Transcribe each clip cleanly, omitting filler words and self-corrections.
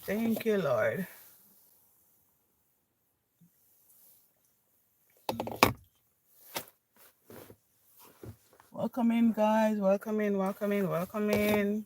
Thank you, Lord. Welcome in, guys. Welcome in, welcome in, welcome in.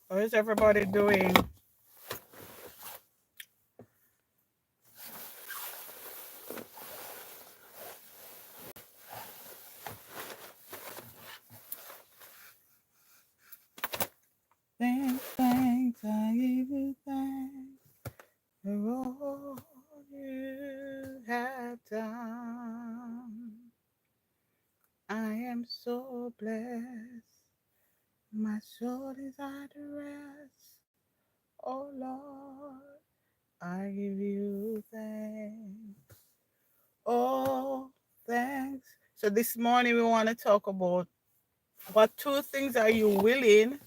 How is everybody doing? Thanks, I give you thanks for all you have done. I am so blessed. My soul is at rest. Oh Lord, I give you thanks. Oh, thanks. So this morning we want to talk about what two things are you willing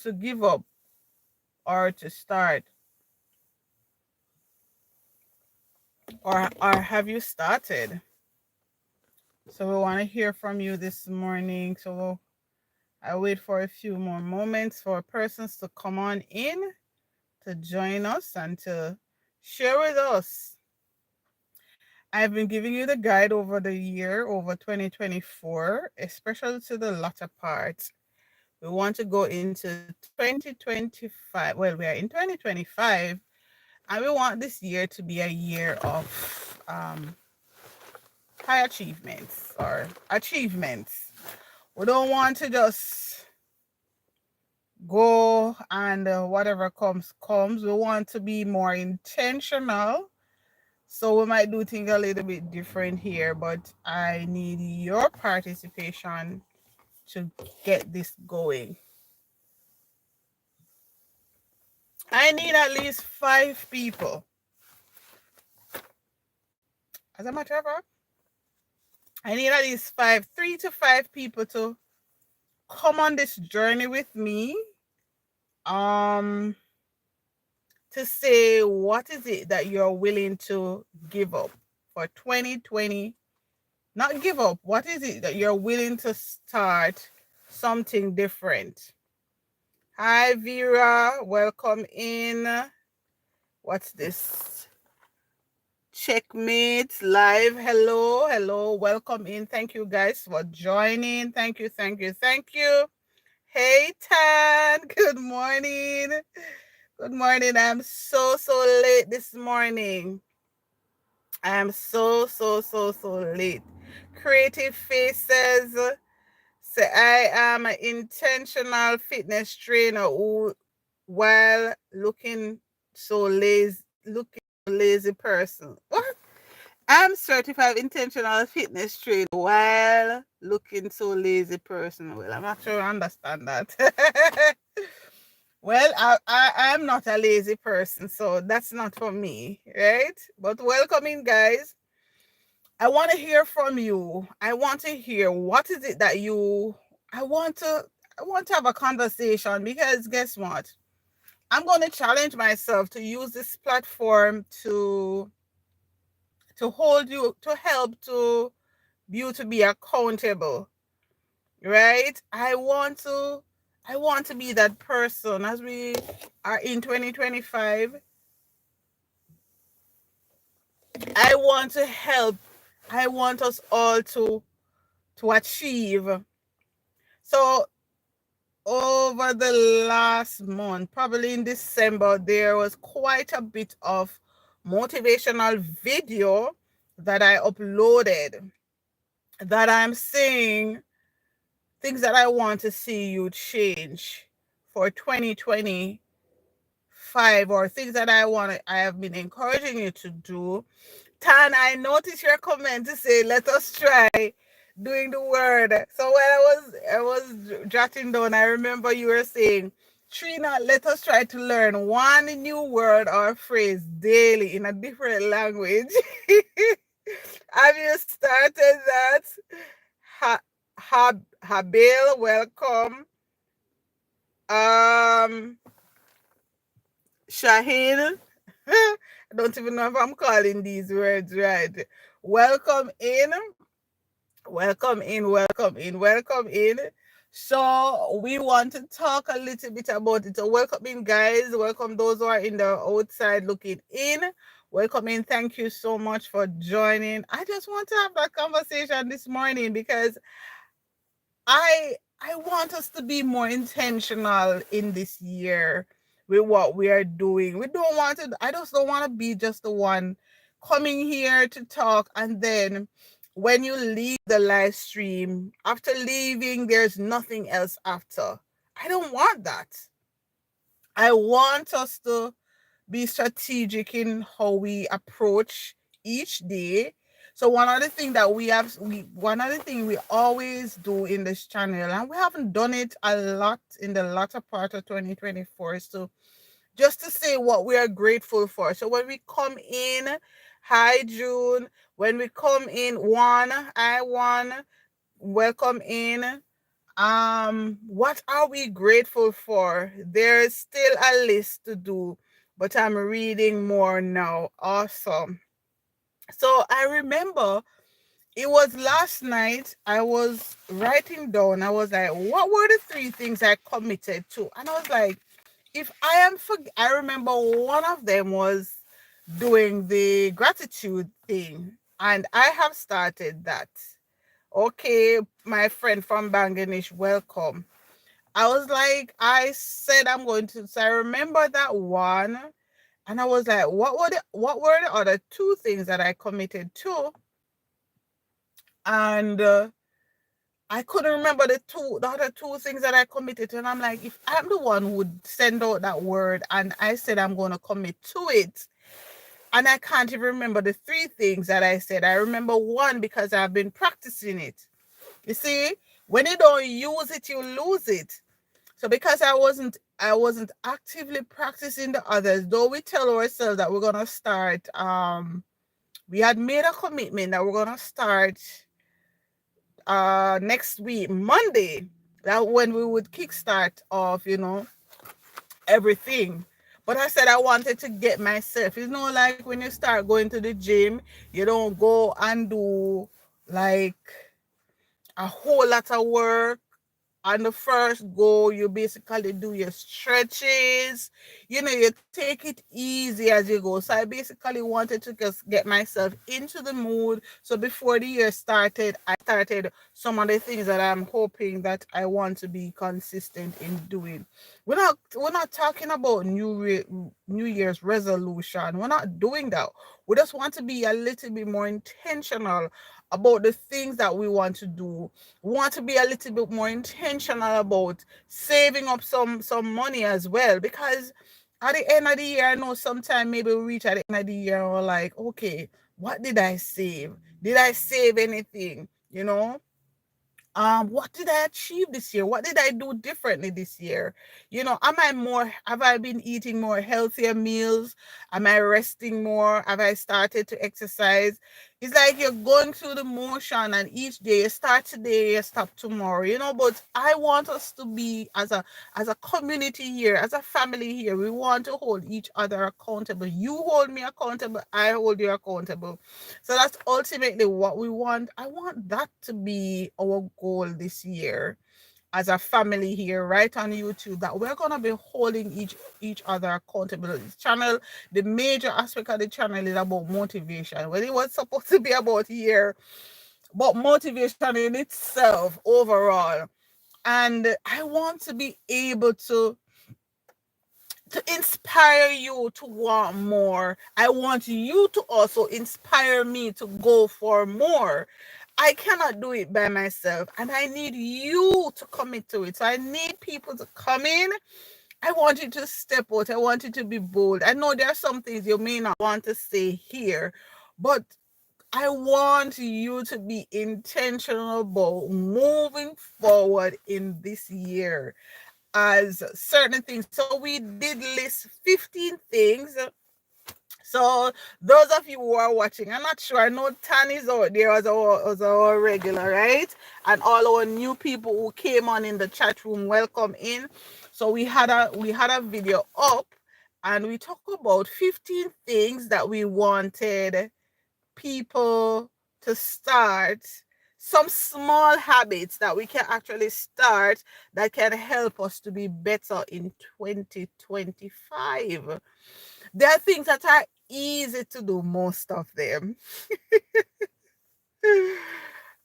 to give up or to start? Or have you started? So we want to hear from you this morning. So I wait for a few more moments for persons to come on in to join us and to share with us. I've been giving you the guide over the year, over 2024, especially to the latter part. We want to go into 2025. Well, we are in 2025, and we want this year to be a year of high achievements or achievements. We don't want to just go and whatever comes. We want to be more intentional. So we might do things a little bit different here, but I need your participation to get this going. I need at least 5 people. As a matter of fact, I need at least 3 to 5 people to come on this journey with me. To say what is it that you're willing to give up for 2020. Not give up. What is it that you're willing to start something different? Hi, Vera. Welcome in. What's this? Checkmate live. Hello. Hello. Welcome in. Thank you guys for joining. Thank you. Thank you. Thank you. Hey, Tan. Good morning. Good morning. I'm so late this morning. I am so late. Creative Faces say I am an intentional fitness trainer who, while looking so lazy person. What? I'm certified intentional fitness trainer while looking so lazy person. Well, I'm not sure I understand that. Well, I'm not a lazy person, so that's not for me, right? But welcome in, guys. I want to hear from you. I want to hear what is it that I want to have a conversation, because guess what? I'm going to challenge myself to use this platform to hold you, to help to you to be accountable, right? I want to be that person as we are in 2025. I want to help. I want us all to achieve. So over the last month, probably in December, there was quite a bit of motivational video that I uploaded, that I'm saying things that I want to see you change for 2025, or things that I have been encouraging you to do. Tan, I noticed your comment to say, let us try doing the word. So when I was jotting down, I remember you were saying, Trina, let us try to learn one new word or phrase daily in a different language. Have you started that? Habil, welcome. Um, Shaheen, I don't even know if I'm calling these words right. Welcome in, welcome in, welcome in, welcome in. So we want to talk a little bit about it. So welcome in, guys. Welcome those who are in the outside looking in. Welcome in. Thank you so much for joining. I just want to have that conversation this morning because I want us to be more intentional in this year with what we are doing. We don't want to, I just don't want to be just the one coming here to talk, and then when you leave the live stream, after leaving, there's nothing else after. I don't want that. I want us to be strategic in how we approach each day. So one of the things that one of the things we always do in this channel, and we haven't done it a lot in the latter part of 2024, is to just to say what we are grateful for. So when we come in, hi June, when we come in, one, welcome in. What are we grateful for? There's still a list to do, but I'm reading more now. Awesome. So I remember it was last night. I was writing down, I was like, what were the three things I committed to? And I was like, if I am I remember one of them was doing the gratitude thing, and I have started that. Okay, my friend from Bangladesh, welcome. I was like, I said I'm going to. So I remember that one, and I was like, what were the other two things that I committed to? And I couldn't remember the other two things that I committed to. And I'm like, if I'm the one who would send out that word, and I said I'm going to commit to it, and I can't even remember the three things that I said. I remember one because I've been practicing it. You see, when you don't use it, you lose it. So because I wasn't actively practicing the others, though we tell ourselves that we're gonna start, we had made a commitment that we're gonna start next week, Monday, that when we would kickstart off, everything. But I said I wanted to get myself, like when you start going to the gym, you don't go and do like a whole lot of work. On the first go, you basically do your stretches. You take it easy as you go. So I basically wanted to just get myself into the mood. So before the year started, I started some of the things that I'm hoping that I want to be consistent in doing. We're not talking about New Year's resolution. We're not doing that. We just want to be a little bit more intentional about the things that we want to do. We want to be a little bit more intentional about saving up some money as well, because at the end of the year, I know sometime maybe we reach at the end of the year and we're like, okay, what did I save? Did I save anything? What did I achieve this year? What did I do differently this year? Have I been eating more healthier meals? Am I resting more? Have I started to exercise? It's like you're going through the motion, and each day you start today, you stop tomorrow, but I want us to be as a community here, as a family here. We want to hold each other accountable. You hold me accountable, I hold you accountable. So that's ultimately what we want. I want that to be our goal this year as a family here, right on YouTube, that we're gonna be holding each other accountable. This channel, the major aspect of the channel is about motivation. Well, it was supposed to be about here, but motivation in itself overall. And I want to be able to inspire you to want more. I want you to also inspire me to go for more. I cannot do it by myself, and I need you to commit to it. So I need people to come in. I want you to step out. I want you to be bold. I know there are some things you may not want to say here, but I want you to be intentional about moving forward in this year as certain things. So we did list 15 things. So those of you who are watching, I'm not sure. I know Tan is out there as our regular, right? And all our new people who came on in the chat room, welcome in. So we had a video up, and we talked about 15 things that we wanted people to start, some small habits that we can actually start that can help us to be better in 2025. There are things that are easy to do, most of them.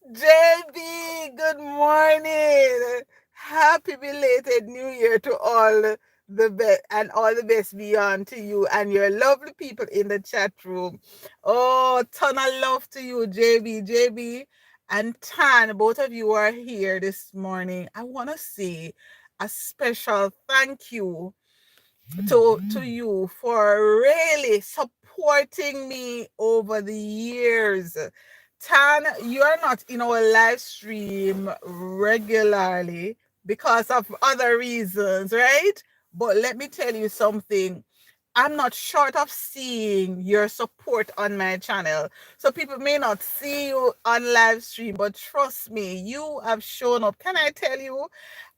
JB, good morning. Happy belated New Year to all the best and all the best beyond to you and your lovely people in the chat room. Oh, ton of love to you, JB. JB and Tan, both of you are here this morning. I want to say a special thank you to you for really supporting me over the years. Tan, you're not in our live stream regularly because of other reasons, right? But let me tell you something. I'm not short of seeing your support on my channel. So people may not see you on live stream, but trust me, you have shown up. Can I tell you?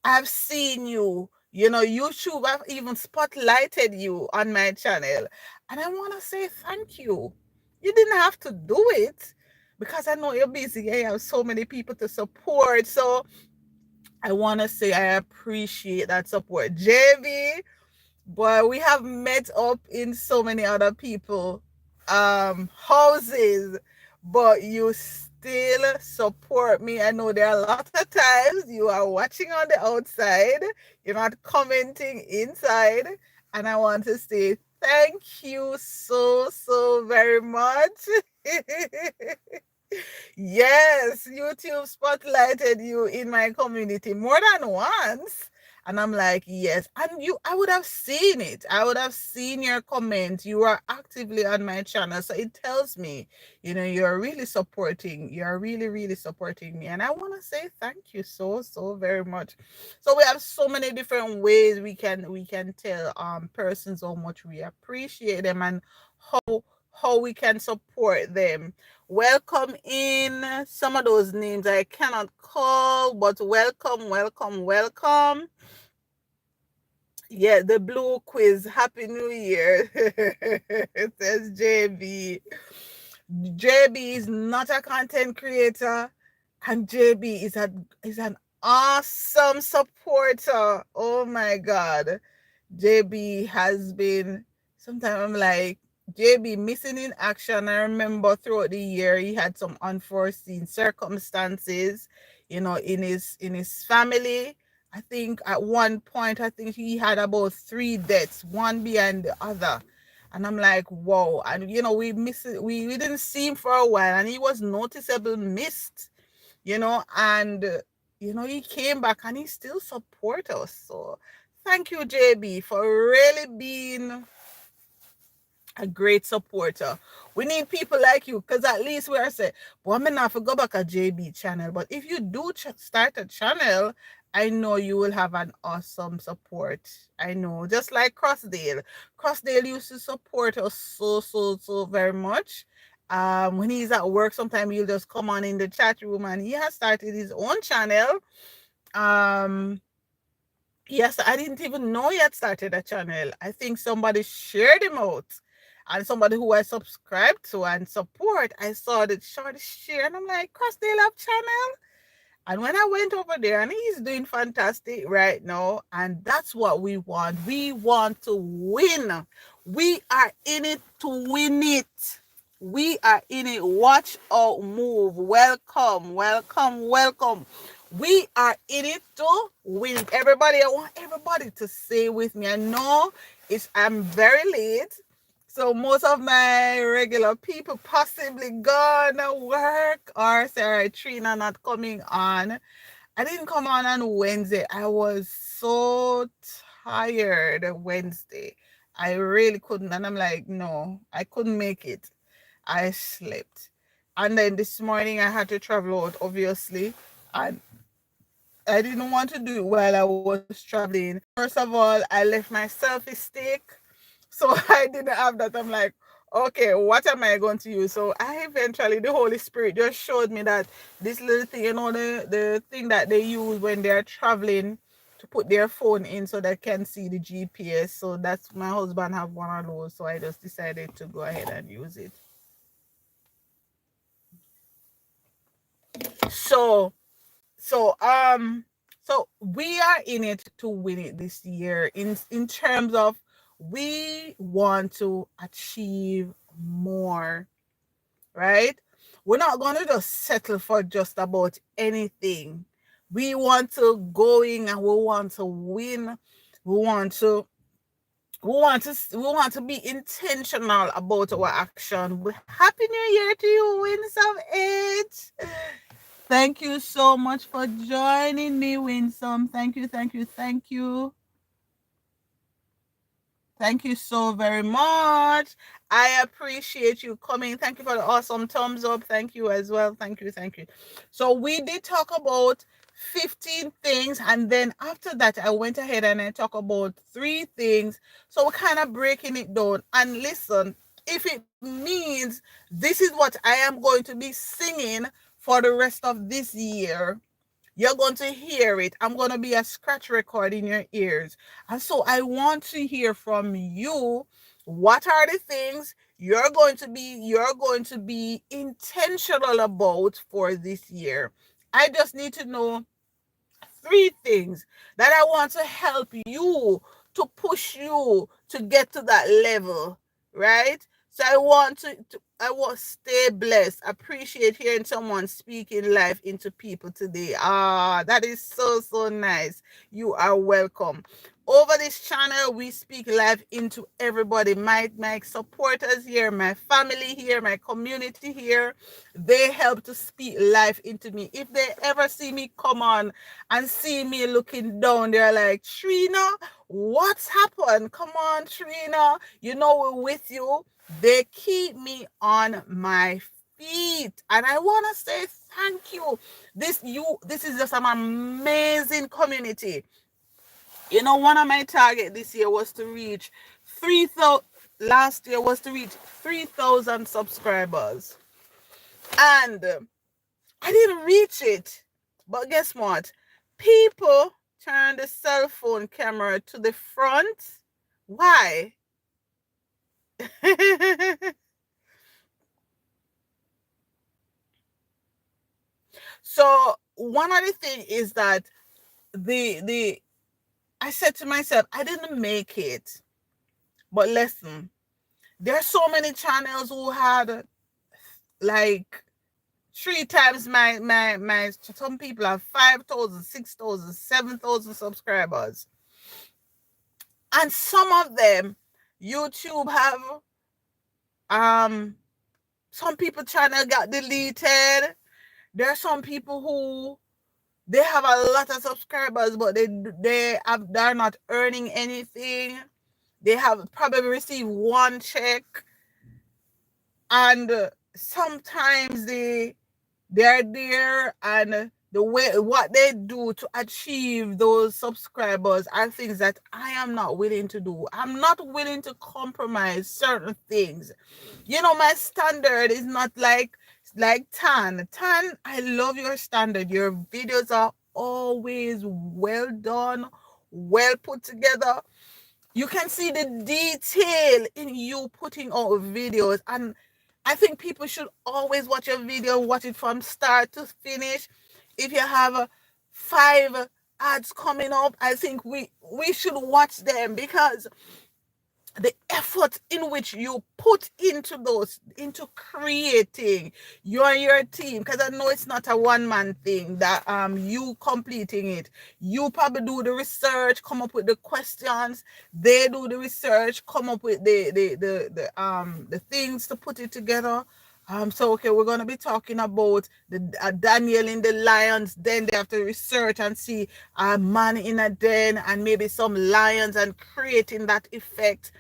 I've seen you. You know, YouTube have even spotlighted you on my channel. And I want to say thank you. You didn't have to do it because I know you're busy. I have so many people to support. So I want to say I appreciate that support. JV, but we have met up in so many other people houses, but you still support me. I know there are a lot of times you are watching on the outside, you're not commenting inside, and I want to say thank you so very much. Yes, YouTube spotlighted you in my community more than once. And I'm like, yes. And I would have seen it. I would have seen your comment. You are actively on my channel. So it tells me, you're really supporting. You're really supporting me. And I want to say thank you so very much. So we have so many different ways we can tell persons how much we appreciate them and how we can support them. Welcome in some of those names I cannot call, but welcome. Yeah, the blue quiz. Happy New Year. It says JB. JB is not a content creator, and JB is an awesome supporter. Oh my God. JB has been, sometimes I'm like, JB missing in action. I remember throughout the year he had some unforeseen circumstances, in his family. I think at one point, I think he had about 3 deaths, one behind the other. And I'm like, whoa. And we didn't see him for a while, and he was noticeable missed, and he came back and he still support us. So thank you, JB, for really being a great supporter. We need people like you, because at least we are saying, well, I'm not to go back a JB channel. But if you do start a channel, I know you will have an awesome support. I know. Just like Crossdale. Crossdale used to support us so very much. When he's at work, sometimes he'll just come on in the chat room, and he has started his own channel. Yes, I didn't even know he had started a channel. I think somebody shared him out. And somebody who I subscribe to and support, I saw the short share, and I'm like, Crossdale have channel? And when I went over there, and he's doing fantastic right now, and that's what we want. We want to win. We are in it to win it. We are in it. Watch out, move. Welcome. We are in it to win it. Everybody, I want everybody to say with me. I know I'm very late. So most of my regular people possibly gonna work or say, all right, Trina not coming on. I didn't come on Wednesday. I was so tired Wednesday. I really couldn't. And I'm like, no, I couldn't make it. I slept. And then this morning I had to travel out, obviously. And I didn't want to do it while I was traveling. First of all, I left my selfie stick. So I didn't have that. I'm like, okay, what am I going to use? So I eventually, the Holy Spirit just showed me that this little thing, the thing that they use when they're traveling to put their phone in so they can see the GPS. So that's, my husband have one of those. So I just decided to go ahead and use it. So so so we are in it to win it this year, in terms of we want to achieve more, right? We're not going to just settle for just about anything. We want to go in and we want to win. We want to be intentional about our action. Happy New Year to you, Winsome H. Thank you so much for joining me, Winsome. Thank you, thank you, thank you. Thank you so very much. I appreciate you coming. Thank you for the awesome thumbs up. Thank you as well. Thank you. Thank you. So we did talk about 15 things. And then after that, I went ahead and I talked about 3 things. So we're kind of breaking it down. And listen, if it means this is what I am going to be singing for the rest of this year, you're going to hear it. I'm going to be a scratch record in your ears. And so I want to hear from you. What are the things you're going to be intentional about for this year? I just need to know 3 things that I want to help you, to push you to get to that level, right? So I want to stay blessed. Appreciate hearing someone speaking life into people today. That is so, so nice. You are welcome. Over this channel, we speak life into everybody. My supporters here, my family here, my community here, they help to speak life into me. If they ever see me come on and see me looking down, they're like, Trina, what's happened? Come on, Trina. We're with you. They keep me on my feet. And I want to say thank you. This is just an amazing community. One of my target this year was to reach 3,000. Last year was to reach 3,000 subscribers. And I didn't reach it. But guess what? People turn the cell phone camera to the front. Why? So one other thing is that I said to myself, I didn't make it. But listen, there are so many channels who had like 3 times my some people have 5,000, 6,000, 7,000 subscribers. And some of them, YouTube have some people channel got deleted. There are some people who they have a lot of subscribers, but they're not earning anything. They have probably received 1 check, and sometimes they're there, and the way what they do to achieve those subscribers are things that I am not willing to do. I'm not willing to compromise certain things. My standard is not like Tan. I love your standard. Your videos are always well done, well put together. You can see the detail in you putting out videos, and I think people should always watch a video, watch it from start to finish. If you have 5 ads coming up, I think we should watch them, because the effort in which you put into creating your team, because I know it's not a one-man thing that you completing it. You probably do the research, come up with the questions, they do the research, come up with the things to put it together. So okay, we're gonna be talking about the Daniel in the lions. Then they have to research and see a man in a den and maybe some lions, and creating that effect.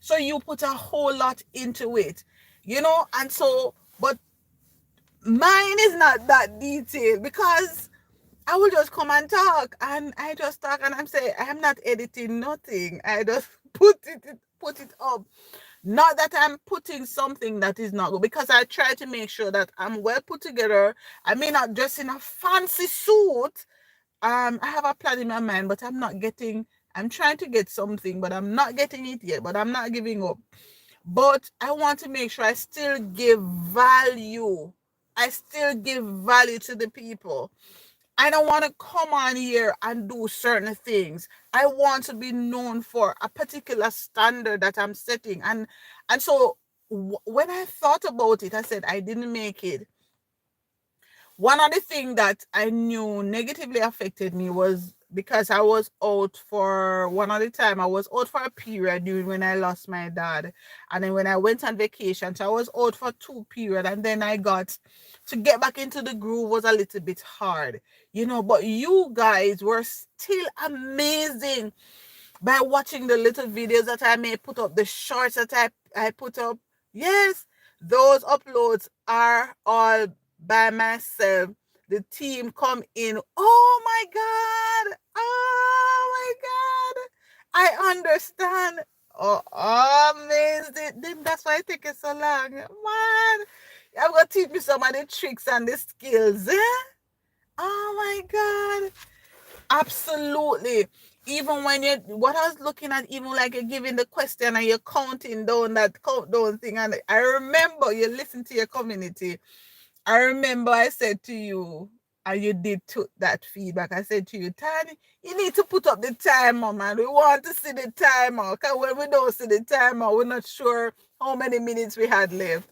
So you put a whole lot into it, and so, but mine is not that detailed, because I will just come and talk, and I just talk, and I'm saying I'm not editing nothing. I just put it up. Not that I'm putting something that is not good, because I try to make sure that I'm well put together. I may not dress in a fancy suit. I have a plan in my mind, but I'm trying to get something, but I'm not getting it yet, but I'm not giving up. But I want to make sure I still give value. I still give value to the people. I don't want to come on here and do certain things. I want to be known for a particular standard that I'm setting. And so when I thought about it, I said I didn't make it. One of the things that I knew negatively affected me was because I was out for one of the time I was out for a period during when I lost my dad. And then when I went on vacation, so I was out for 2 periods, and then I got to get back into the groove was a little bit hard, but you guys were still amazing by watching the little videos that I may put up, the shorts that I put up. Yes, those uploads are all by myself. The team come in. Oh my God. Oh my God. I understand. Oh, amazing. Then that's why it takes so long. Man, I'm going to teach me some of the tricks and the skills. Oh my God. Absolutely. Even when what I was looking at, even like you're giving the question and you're counting down that countdown thing. And I remember you listen to your community. I remember I said to you, and you did took that feedback. I said to you, Tani, you need to put up the timer, man. We want to see the timer. Because when we don't see the timer, we're not sure how many minutes we had left.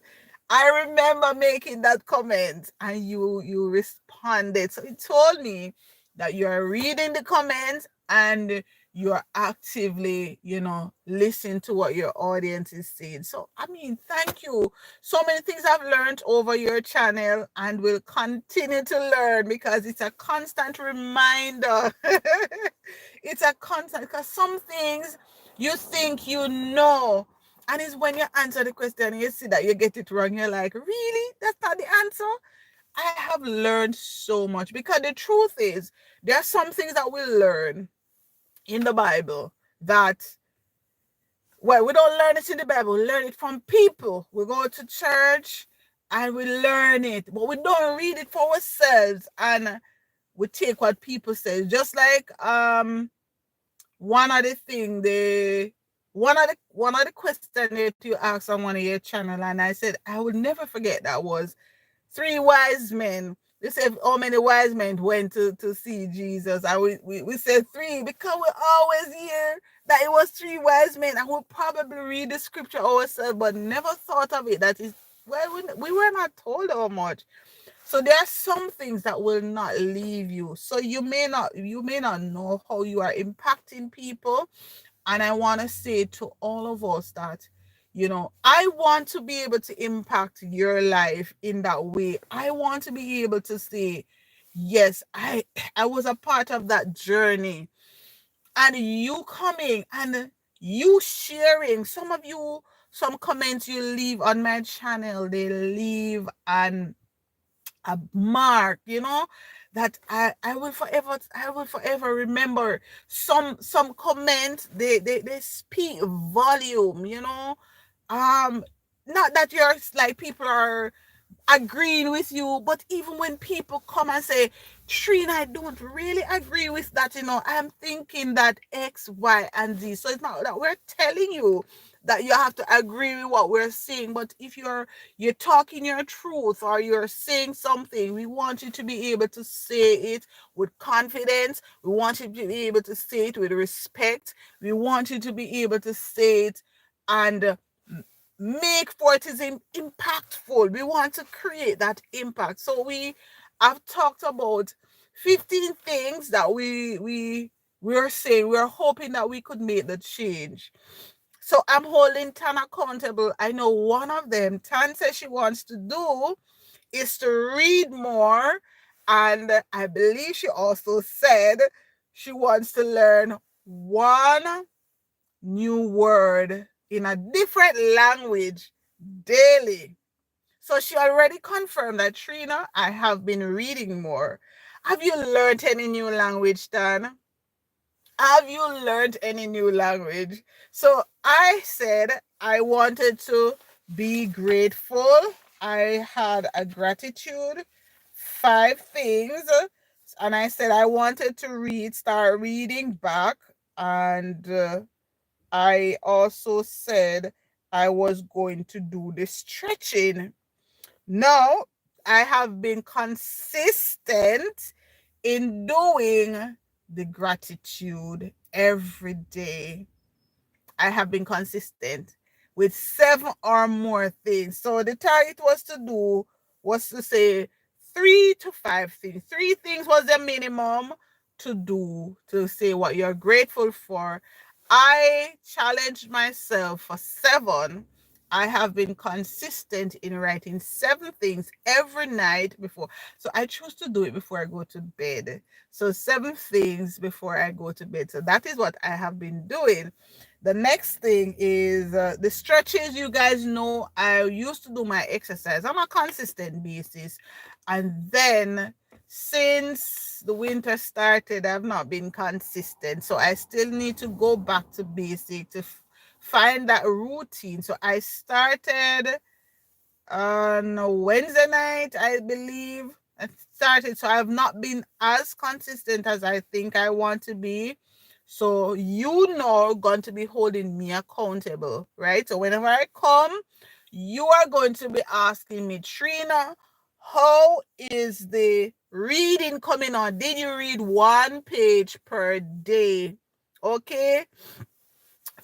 I remember making that comment, and you responded. So it told me that you are reading the comments and you are actively, listening to what your audience is saying. So I mean, thank you. So many things I've learned over your channel and will continue to learn, because it's a constant reminder. It's a constant, because some things you think and it's when you answer the question and you see that you get it wrong, you're like, really? That's not the answer? I have learned so much, because the truth is, there are some things that we learn in the Bible that, well, we don't learn it in the Bible, we learn it from people. We go to church and we learn it, but we don't read it for ourselves, and we take what people say. Just like one of the thing the one of the questions that you asked on one of your channel, and I said I would never forget, that was three wise men. They said how many wise men went to see Jesus, and we said three, because we always hear that it was three wise men, and we'll probably read the scripture ourselves, but never thought of it that is, well, we were not told how much. So there are some things that will not leave you. So you may not know how you are impacting people. And I want to say to all of us that, I want to be able to impact your life in that way. I want to be able to say, yes, I was a part of that journey. And you coming and you sharing, some comments you leave on my channel, they leave a mark, that I will forever remember. Some comments, they speak volume, not that you're like people are agreeing with you, but even when people come and say, Trina, I don't really agree with that, I'm thinking that X, Y, and Z. So it's not that we're telling you that you have to agree with what we're saying, but if you're talking your truth or you're saying something, we want you to be able to say it with confidence. We want you to be able to say it with respect. We want you to be able to say it and make for it is impactful. We want to create that impact. So we have talked about 15 things that we're saying we're hoping that we could make the change. So I'm holding Tan accountable. I know one of them, Tan says she wants to do is to read more. And I believe she also said she wants to learn one new word in a different language daily. So she already confirmed that, Trina, I have been reading more. Have you learned any new language, Dan? Have you learned any new language? So I said I wanted to be grateful. I had a gratitude, 5 things. And I said I wanted to start reading back. And I also said I was going to do the stretching. Now, I have been consistent in doing the gratitude every day. I have been consistent with 7 or more things. So the target was to say 3 to 5 things. 3 things was the minimum to do, to say what you're grateful for. I challenged myself for 7. I have been consistent in writing 7 things every night before. So I choose to do it before I go to bed. So 7 things before I go to bed. So that is what I have been doing. The next thing is the stretches. You guys know I used to do my exercise on a consistent basis. And then since the winter started, I've not been consistent. So I still need to go back to basic to find that routine. So I started on a Wednesday night, I believe. I started. So I have not been as consistent as I think I want to be. So you know, going to be holding me accountable, right? So whenever I come, you are going to be asking me, Trina, how is the reading coming on? Did you read 1 page per day? Okay.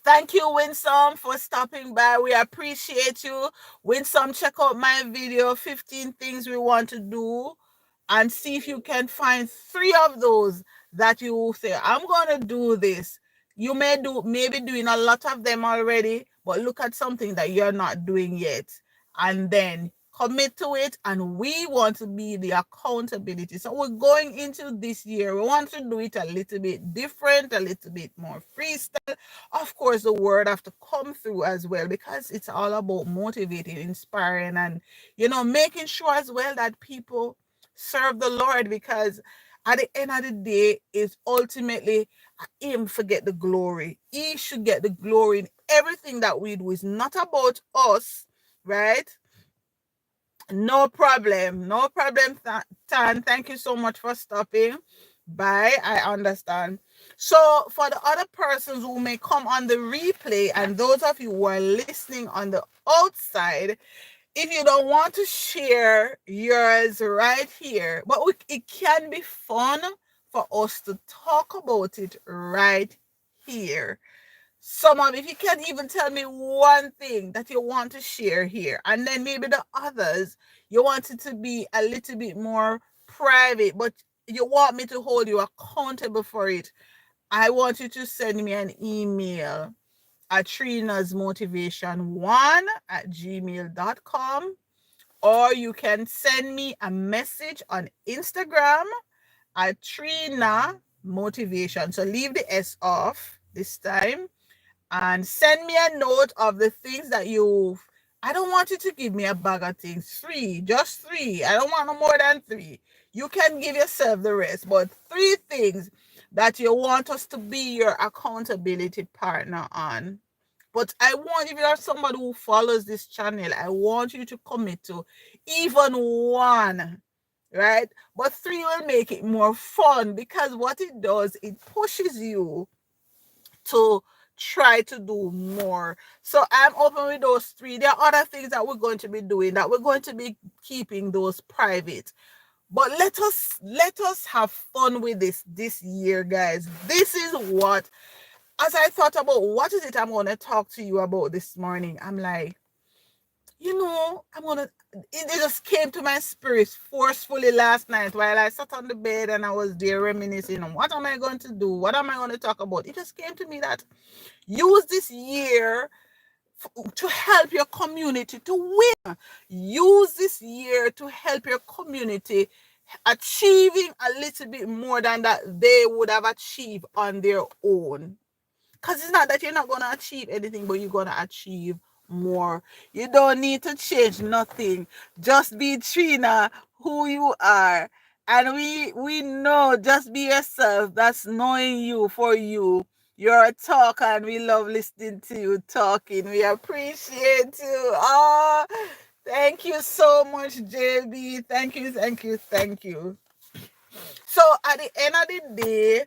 Thank you, Winsome, for stopping by. We appreciate you. Winsome, check out my video, 15 things we want to do, and see if you can find 3 of those that you will say, I'm going to do this. You maybe doing a lot of them already, but look at something that you're not doing yet. And then commit to it. And we want to be the accountability. So we're going into this year. We want to do it a little bit different, a little bit more freestyle. Of course, the word have to come through as well, because it's all about motivating, inspiring, and making sure as well that people serve the Lord, because at the end of the day, it's ultimately him to get the glory. He should get the glory in everything that we do. It's not about us, right? No problem. No problem, Tan. Thank you so much for stopping by. I understand. So for the other persons who may come on the replay, and those of you who are listening on the outside, if you don't want to share yours right here, but it can be fun for us to talk about it right here. If you can even tell me one thing that you want to share here, and then maybe the others, you want it to be a little bit more private, but you want me to hold you accountable for it, I want you to send me an email at trinasmotivation1@gmail.com, or you can send me a message on Instagram at Trina Motivation. So leave the S off this time, and send me a note of the things that I don't want you to give me a bag of things. 3, just 3. I don't want no more than 3. You can give yourself the rest, but 3 things that you want us to be your accountability partner on. But I want, if you are somebody who follows this channel, I want you to commit to even 1, right? But 3 will make it more fun, because what it does, it pushes you to try to do more. So I'm open with those 3. There are other things that we're going to be doing, that we're going to be keeping those private. But let us have fun with this year, guys. This is what, as I thought about what is it I'm going to talk to you about this morning, I'm like, it just came to my spirit forcefully last night while I sat on the bed and I was there reminiscing on what am I going to do? What am I going to talk about? It just came to me that use this year to help your community to win. Use this year to help your community achieving a little bit more than that they would have achieved on their own. Because it's not that you're not going to achieve anything, but you're going to achieve more. You don't need to change nothing. Just be Trina, who you are, And we know, just be yourself. That's knowing you for you. You're a talker and we love listening to you talking. We appreciate you. Oh, thank you so much, JB. Thank you, thank you, thank you. So at the end of the day,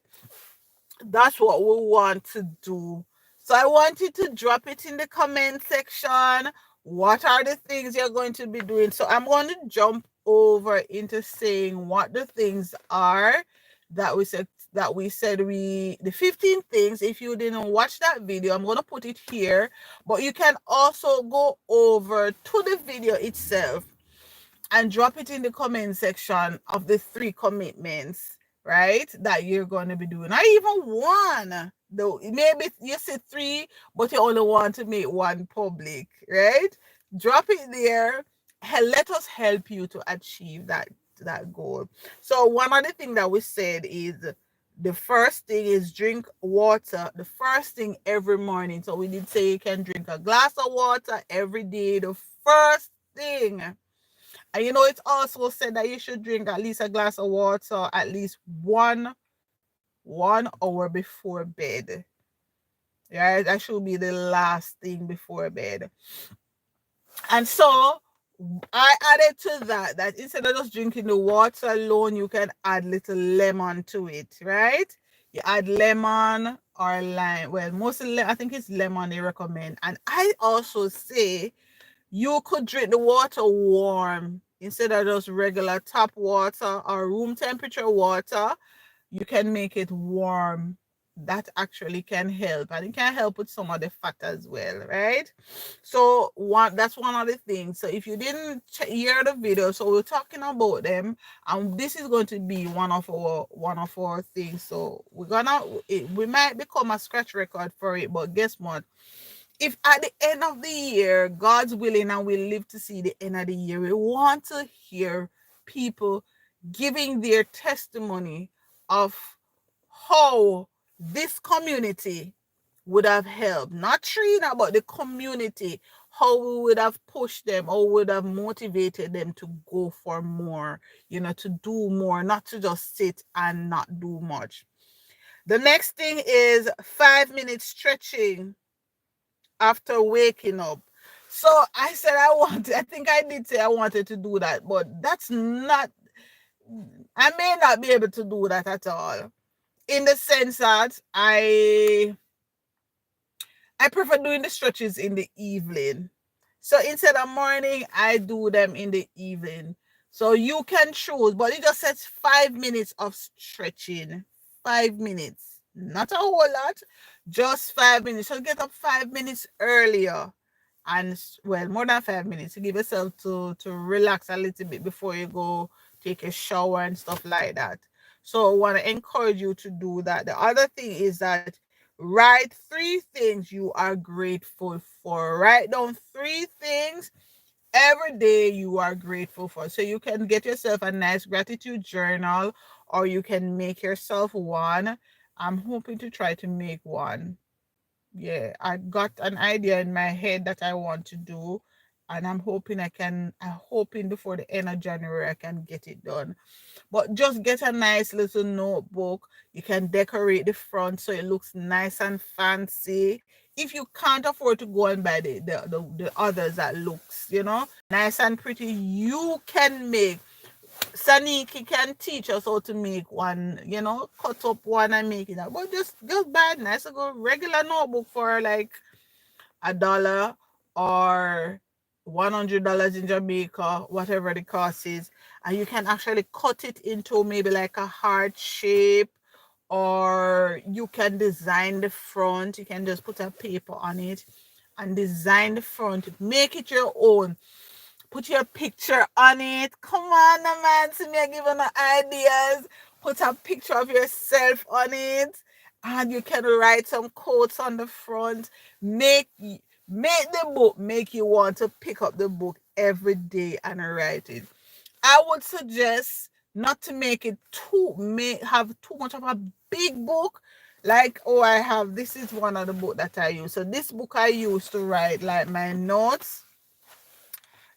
that's what we want to do. So I want you to drop it in the comment section. What are the things you're going to be doing? So I'm going to jump over into saying what the things are that we said the 15 things. If you didn't watch that video, I'm going to put it here, but you can also go over to the video itself and drop it in the comment section of the 3 commitments, right? That you're going to be doing. Or even one. Though maybe you said 3, but you only want to make one public, right? Drop it there. Let us help you to achieve that goal. So one of the things that we said is the first thing is drink water. The first thing every morning. So we did say you can drink a glass of water every day. The first thing. And you know, it's also said that you should drink at least a glass of water at least one hour before bed. Yeah, that should be the last thing before bed. And so I added to that instead of just drinking the water alone, you can add little lemon to it, right? You add lemon or lime. Well, mostly I think it's lemon they recommend. And I also say you could drink the water warm instead of just regular tap water or room temperature water. You can make it warm. That actually can help, and it can help with some of the fat as well, right? So that's one of the things. So if you didn't hear the video, so we're talking about them, and this is going to be one of our things. So we might become a scratch record for it, but guess what? If at the end of the year, God's willing, and we live to see the end of the year, we want to hear people giving their testimony of how this community would have helped, not Trina, but the community, how we would have pushed them or would have motivated them to go for more, to do more, not to just sit and not do much. The next thing is 5-minute stretching after waking up. So I said I think I did say I wanted to do that, but I may not be able to do that at all. In the sense that I prefer doing the stretches in the evening. So instead of morning, I do them in the evening. So you can choose, but it just says 5 minutes of stretching. 5 minutes. Not a whole lot, just 5 minutes. So get up 5 minutes earlier. And well, more than 5 minutes to give yourself to relax a little bit before you go take a shower and stuff like that. So I want to encourage you to do that. The other thing is that write 3 things you are grateful for. Write down 3 things every day you are grateful for. So you can get yourself a nice gratitude journal, or you can make yourself one. I'm hoping to try to make one. Yeah, I got an idea in my head that I want to do, and I'm hoping before the end of January I can get it done. But just get a nice little notebook. You can decorate the front so it looks nice and fancy. If you can't afford to go and buy the others that looks, nice and pretty, you can make. Saniki can teach us how to make one, cut up one and make it out. But just buy a nice little regular notebook for like $1 or $100 in Jamaica, whatever the cost is. And you can actually cut it into maybe like a heart shape, or you can design the front. You can just put a paper on it and design the front. Make it your own. Put your picture on it. Come on, man. See me giving ideas. Put a picture of yourself on it. And you can write some quotes on the front. Make the book make you want to pick up the book every day and write it. I would suggest not to have too much of a big book. Like, this is one of the book that I use. So this book I use to write like my notes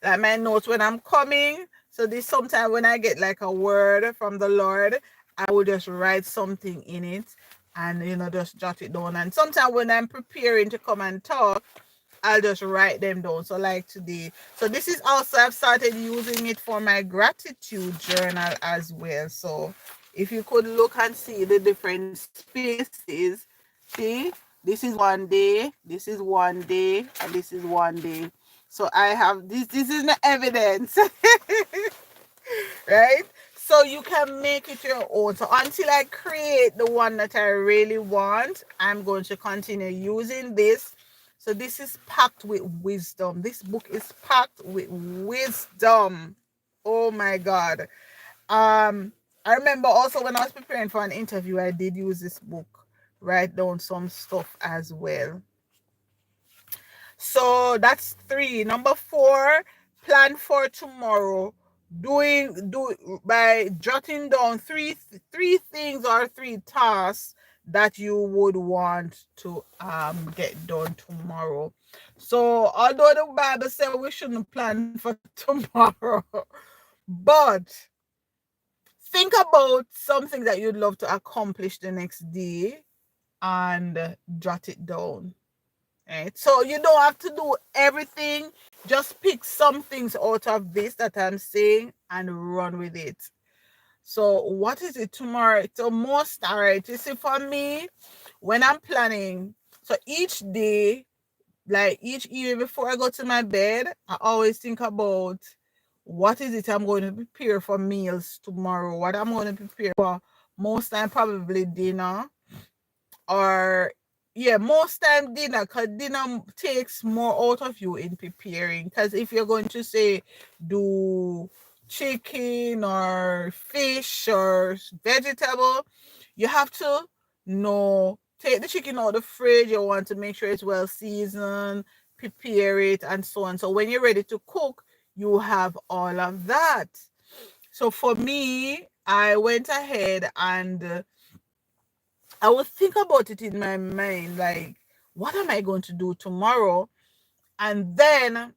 when I'm coming. So this sometimes when I get like a word from the Lord, I will just write something in it and just jot it down. And sometimes when I'm preparing to come and talk, I'll just write them down. So like today. So this is also, I've started using it for my gratitude journal as well. So if you could look and see the different spaces, see, this is one day, this is one day, and this is one day. So I have this is the evidence. Right? So you can make it your own. So until I create the one that I really want, I'm going to continue using this. So this is packed with wisdom. This book is packed with wisdom. Oh my God. I remember also when I was preparing for an interview, I did use this book, write down some stuff as well. So that's 3. Number 4, plan for tomorrow. Do by jotting down three things or 3 tasks that you would want to get done tomorrow. So although the Bible says we shouldn't plan for tomorrow, but think about something that you'd love to accomplish the next day and jot it down. Right? So you don't have to do everything. Just pick some things out of this that I'm saying and run with it. So what is it tomorrow? So most, all right, you see, for me, when I'm planning, so each day, like each evening before I go to my bed, I always think about what is it I'm going to prepare for meals tomorrow, what I'm going to prepare for. Most time probably dinner, or yeah, most time dinner, because dinner takes more out of you in preparing. Because if you're going to say do chicken or fish or vegetable, you have to know, take the chicken out of the fridge. You want to make sure it's well seasoned, prepare it, and so on. So when you're ready to cook, you have all of that. So for me, I went ahead and I would think about it in my mind, like, what am I going to do tomorrow? And then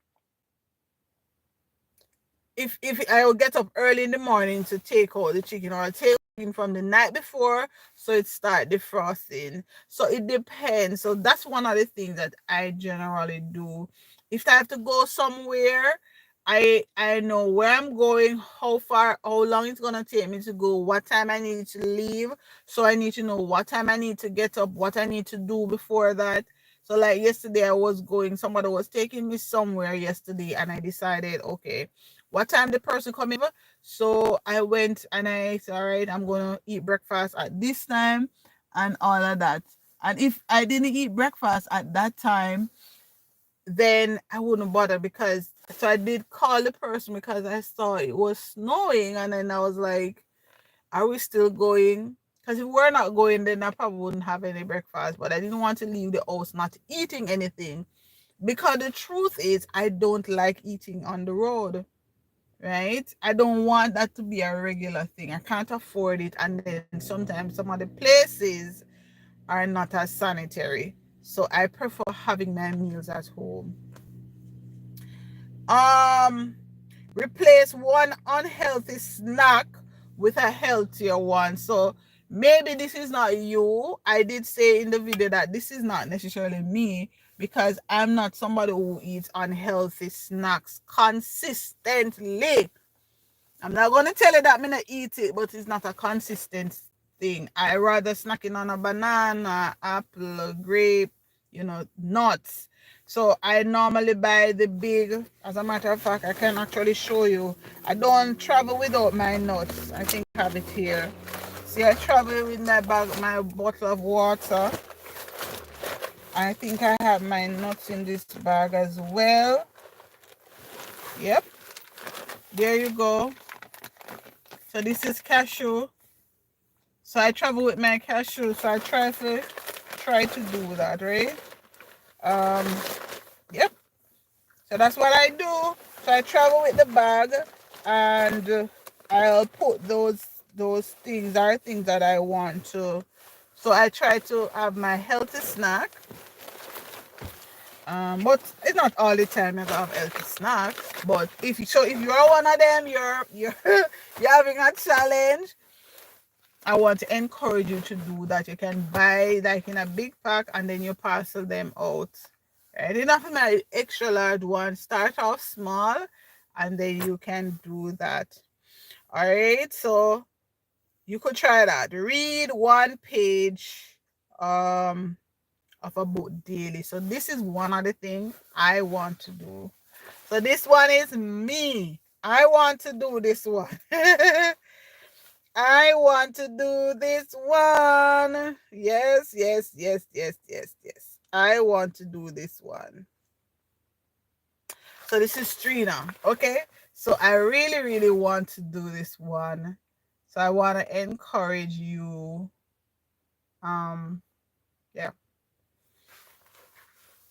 if I will get up early in the morning to take out the chicken, or I'll take it from the night before so it start defrosting. So it depends. So that's one of the things that I generally do. If I have to go somewhere, I know where I'm going, how far, how long it's gonna take me to go, what time I need to leave. So I need to know what time I need to get up, what I need to do before that. So like yesterday I was going, somebody was taking me somewhere yesterday, and I decided, okay, what time the person coming over? So I went and I said, all right, I'm gonna eat breakfast at this time and all of that. And if I didn't eat breakfast at that time, then I wouldn't bother, because so I did call the person because I saw it was snowing, and then I was like, are we still going? Because if we're not going, then I probably wouldn't have any breakfast. But I didn't want to leave the house not eating anything, because the truth is I don't like eating on the road. Right? I don't want that to be a regular thing. I can't afford it. And then sometimes some of the places are not as sanitary. So I prefer having my meals at home. Um, Replace one unhealthy snack with a healthier one. So maybe this is not you. I did say in the video that this is not necessarily me, because I'm not somebody who eats unhealthy snacks consistently. I'm not gonna tell you that I'm gonna eat it, but it's not a consistent thing. I rather snacking on a banana, apple, grape, nuts. So I normally buy the big. As a matter of fact, I can actually show you. I don't travel without my nuts. I think I have it here. See, I travel with my bag, my bottle of water. I think I have my nuts in this bag as well. Yep. There you go. So this is cashew. So I travel with my cashew. So I try to do that, right? Yep. So that's what I do. So I travel with the bag, and I'll put those things are things that I want to. So I try to have my healthy snack. But it's not all the time you have healthy snacks. But if you are one of them, you're you're having a challenge. I want to encourage you to do that. You can buy like in a big pack and then you parcel them out. Right? Enough of my extra large one. Start off small and then you can do that. All right. So you could try that. Read one page of a book daily. So this is one of the things I want to do. So this one is me. I want to do this one. I want to do this one. Yes, yes, yes, yes, yes, yes. I want to do this one. So this is Trina. Okay. So I really, really want to do this one. So I want to encourage you. Yeah.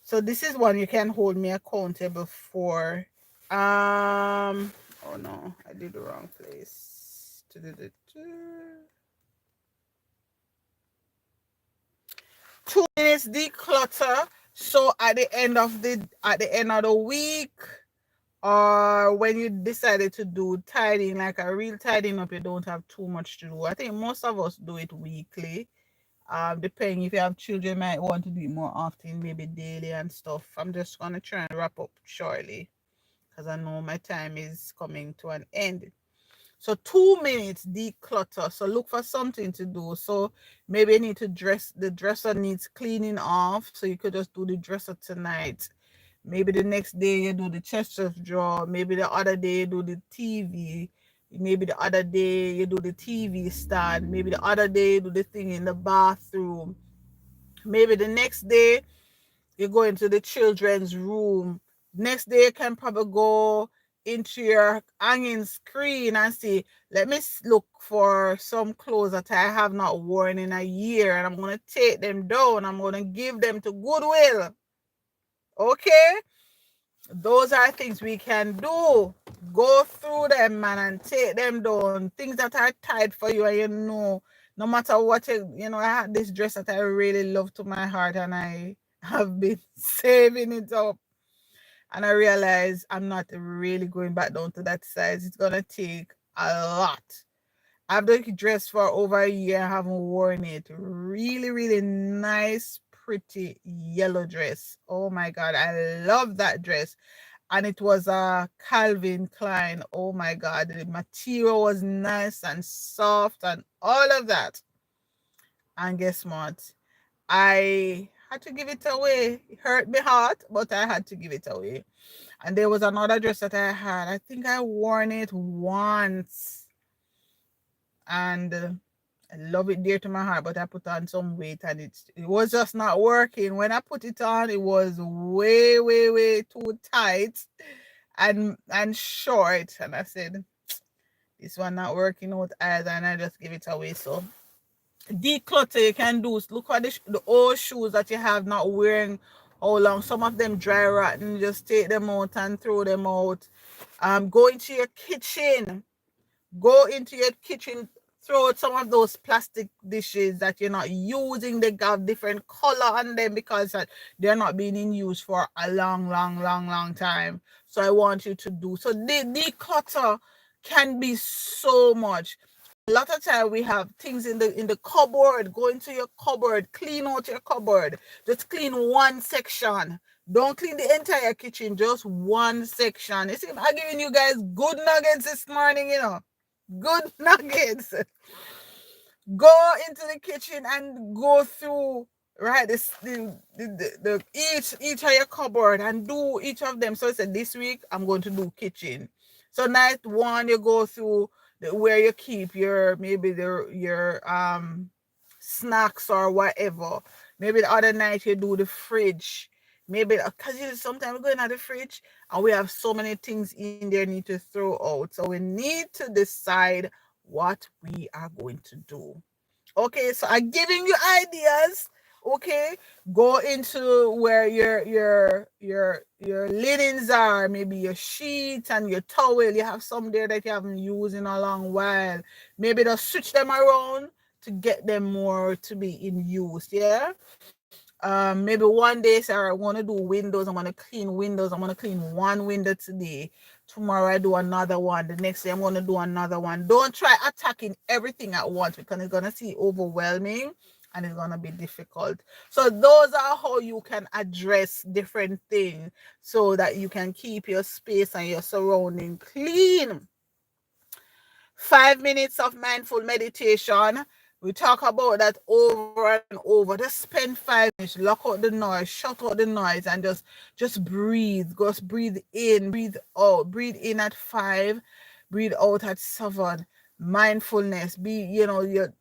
So this is one you can hold me accountable for. Oh no, I did the wrong place. 2 minutes declutter. So at the end of the week, or when you decided to do tidying, like a real tidying up, you don't have too much to do. I think most of us do it weekly. Depending if you have children, you might want to do it more often, maybe daily and stuff. I'm just gonna try and wrap up shortly because I know my time is coming to an end. So 2 minutes declutter. So look for something to do. So maybe you need to the dresser needs cleaning off. So you could just do the dresser tonight. Maybe the next day you do the chest of drawer. Maybe the other day you do the TV. Maybe the other day you do the TV stand. Maybe the other day you do the thing in the bathroom. Maybe the next day you go into the children's room. Next day you can probably go into your hanging screen and see, let me look for some clothes that I have not worn in a year, and I'm going to take them down. I'm going to give them to Goodwill. Okay? Those are things we can do. Go through them, man, and take them down. Things that are tight for you, and no matter what, I had this dress that I really love to my heart, and I have been saving it up. And I realized I'm not really going back down to that size. It's gonna take a lot. I've done dress for over a year. I haven't worn it. Really, really nice, pretty yellow dress. Oh my God, I love that dress. And it was a Calvin Klein. Oh my God, the material was nice and soft and all of that. And guess what? I had to give it away. It hurt my heart, but I had to give it away. And there was another dress that I had. I think I worn it once. And I love it dear to my heart, but I put on some weight and it was just not working. When I put it on, it was way, way, way too tight and short. And I said, this one not working out either, and I just give it away. So declutter you can do. Look at the old shoes that you have not wearing how long. Some of them dry rotten. Just take them out and throw them out. Go into your kitchen. Go into your kitchen. Throw out some of those plastic dishes that you're not using. They got different color on them because they're not being in use for a long, long, long, long time. So I want you to do. So the declutter can be so much. A lot of time we have things in the cupboard. Go into your cupboard, clean out your cupboard. Just clean one section. Don't clean the entire kitchen, just one section. You see, I'm giving you guys good nuggets this morning, good nuggets. Go into the kitchen and go through right the each of your cupboard and do each of them. So I said this week I'm going to do kitchen. So night one you go through where you keep your maybe your snacks or whatever. Maybe the other night you do the fridge. Maybe because sometimes we go in the fridge and we have so many things in there need to throw out. So we need to decide what we are going to do. Okay, so I'm giving you ideas. Okay, go into where your linens are, maybe your sheets and your towel. You have some there that you haven't used in a long while. Maybe just switch them around to get them more to be in use. Yeah. Maybe one day, Sarah, I want to do windows. I want to clean windows. I want to clean one window today. Tomorrow I do another one. The next day I'm going to do another one. Don't try attacking everything at once, because it's going to see overwhelming and it's going to be difficult. So those are how you can address different things so that you can keep your space and your surrounding clean. 5 minutes of mindful meditation. We talk about that over and over. Just spend 5 minutes, lock out the noise, shut out the noise, and just breathe. Just breathe in, breathe out. Breathe in at 5, breathe out at 7. Mindfulness. You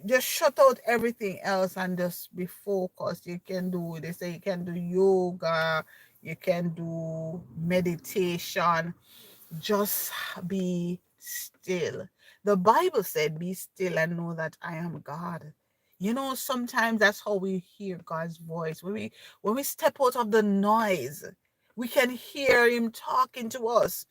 just shut out everything else and just be focused. You can do, they say you can do yoga, you can do meditation. Just be still. The Bible said, be still and know that I am God. Sometimes that's how we hear God's voice. When we step out of the noise, we can hear him talking to us.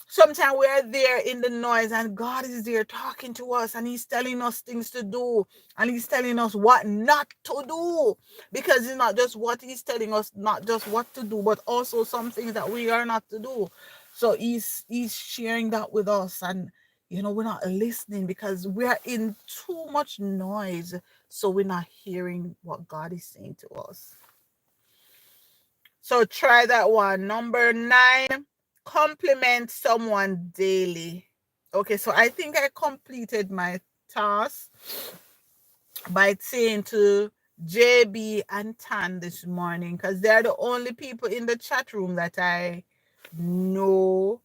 Sometimes we are there in the noise and God is there talking to us, and he's telling us things to do, and he's telling us what not to do, because it's not just what he's telling us, not just what to do, but also some things that we are not to do. So he's sharing that with us, and we're not listening because we are in too much noise, so we're not hearing what God is saying to us. So try that one. Number 9, compliment someone daily. Okay, so I think I completed my task by saying to JB and Tan this morning, because they're the only people in the chat room that I know,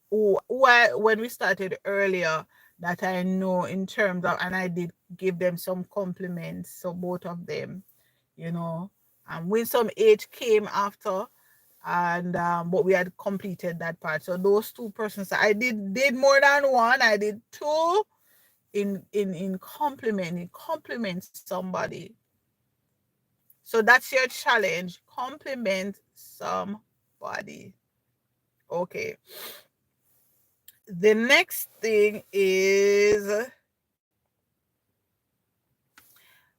when we started earlier, that I know in terms of, and I did give them some compliments. So both of them, and Winsome H came after, and but we had completed that part. So those 2 persons, I did more than one. I did 2 in compliment somebody. So that's your challenge. Compliment somebody. Okay. The next thing is,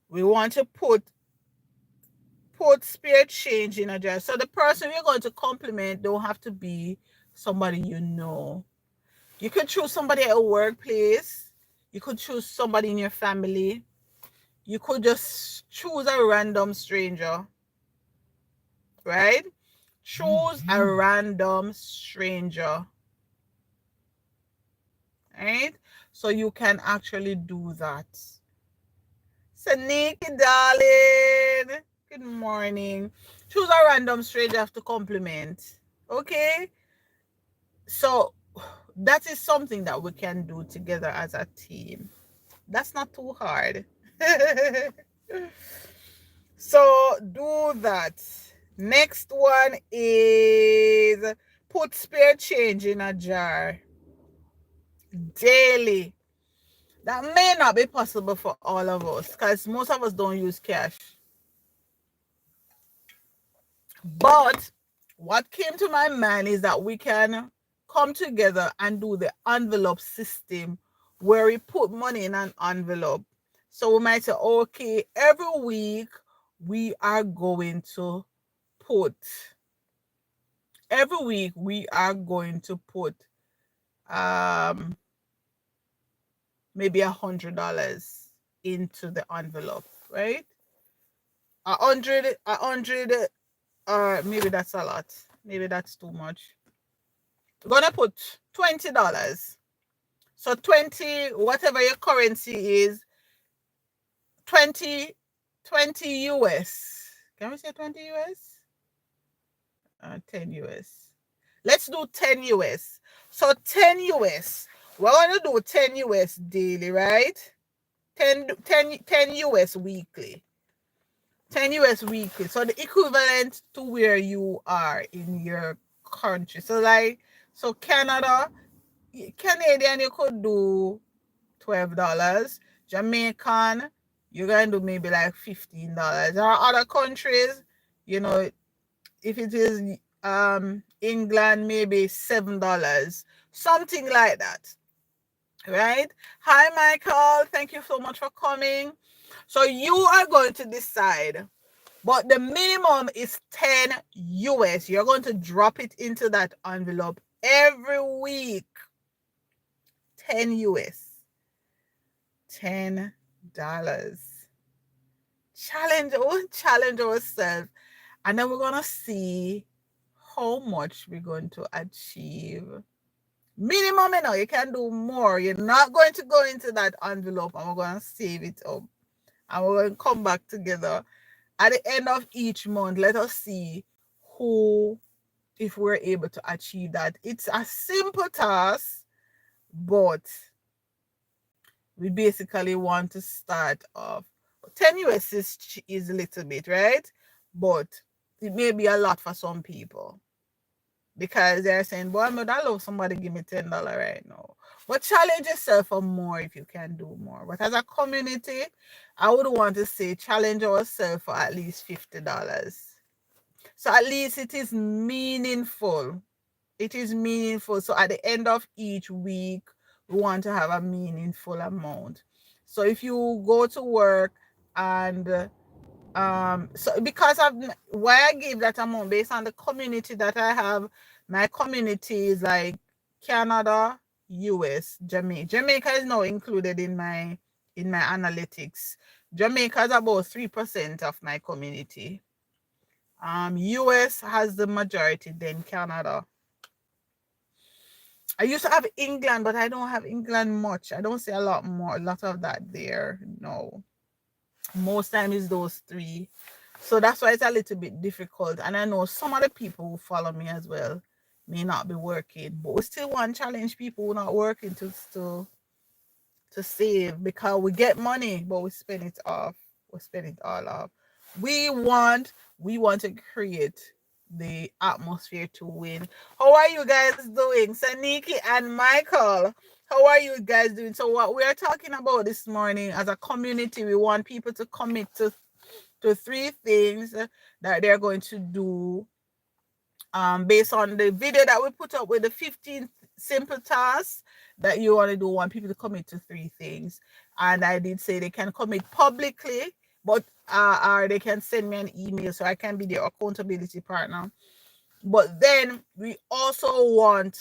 we want to put spare change in a jar. So the person you're going to compliment don't have to be somebody you know. You could choose somebody at a workplace. You could choose somebody in your family. You could just choose a random stranger, right? Choose a random stranger, right? So you can actually do that. So Nikki, darling, good morning. Choose a random stranger to compliment, okay? So that is something that we can do together as a team. That's not too hard. So do that. Next one is put spare change in a jar daily. That may not be possible for all of us, because most of us don't use cash. But what came to my mind is that we can come together and do the envelope system, where we put money in an envelope. So we might say, okay, every week we are going to put, maybe $100 into the envelope, right? 100, or maybe that's a lot. Maybe that's too much. We're gonna put $20. So 20, whatever your currency is, 20 US. Can we say 20 US? 10 US. Let's do 10 US. So 10 US. We're gonna do 10 US daily, right? 10 US weekly. 10 US weekly. So the equivalent to where you are in your country. So Canadian, you could do $12. Jamaican, you're going to do maybe like $15. There are other countries, if it is England, maybe $7. Something like that. Right? Hi, Michael. Thank you so much for coming. So you are going to decide, but the minimum is 10 US. You're going to drop it into that envelope every week. 10 US. $10. Challenge ourselves. And then we're going to see how much we're going to achieve. Minimum, you can do more. You're not going to go into that envelope and we're going to save it up. And we're going to come back together at the end of each month. Let us see if we're able to achieve that. It's a simple task, but we basically want to start off. 10 US is a little bit, right? But it may be a lot for some people, because they're saying, boy, I love somebody give me $10 right now. But challenge yourself for more if you can do more. But as a community, I would want to say challenge ourselves for at least $50. So at least it is meaningful. It is meaningful. So at the end of each week, we want to have a meaningful amount. So if you go to work and so because of why I give that amount, based on the community that I have, my community is like Canada, US, Jamaica. Jamaica is now included in my analytics. Jamaica is about 3% of my community. US has the majority, then Canada. I used to have England, but I don't have England much. I don't see a lot of that there. No. Most times it's those three. So that's why it's a little bit difficult. And I know some of the people who follow me as well may not be working, but we still want to challenge people who are not working to save, because we get money, but we spend it off. We spend it all off. We want to create the atmosphere to win. How are you guys doing? Saniki and Michael, how are you guys doing? So what we are talking about this morning, as a community, we want people to commit to 3 things that they're going to do based on the video that we put up with the 15 simple tasks that you want to do. Want people to commit to 3 things. And I did say they can commit publicly, but or they can send me an email so I can be their accountability partner. But then we also want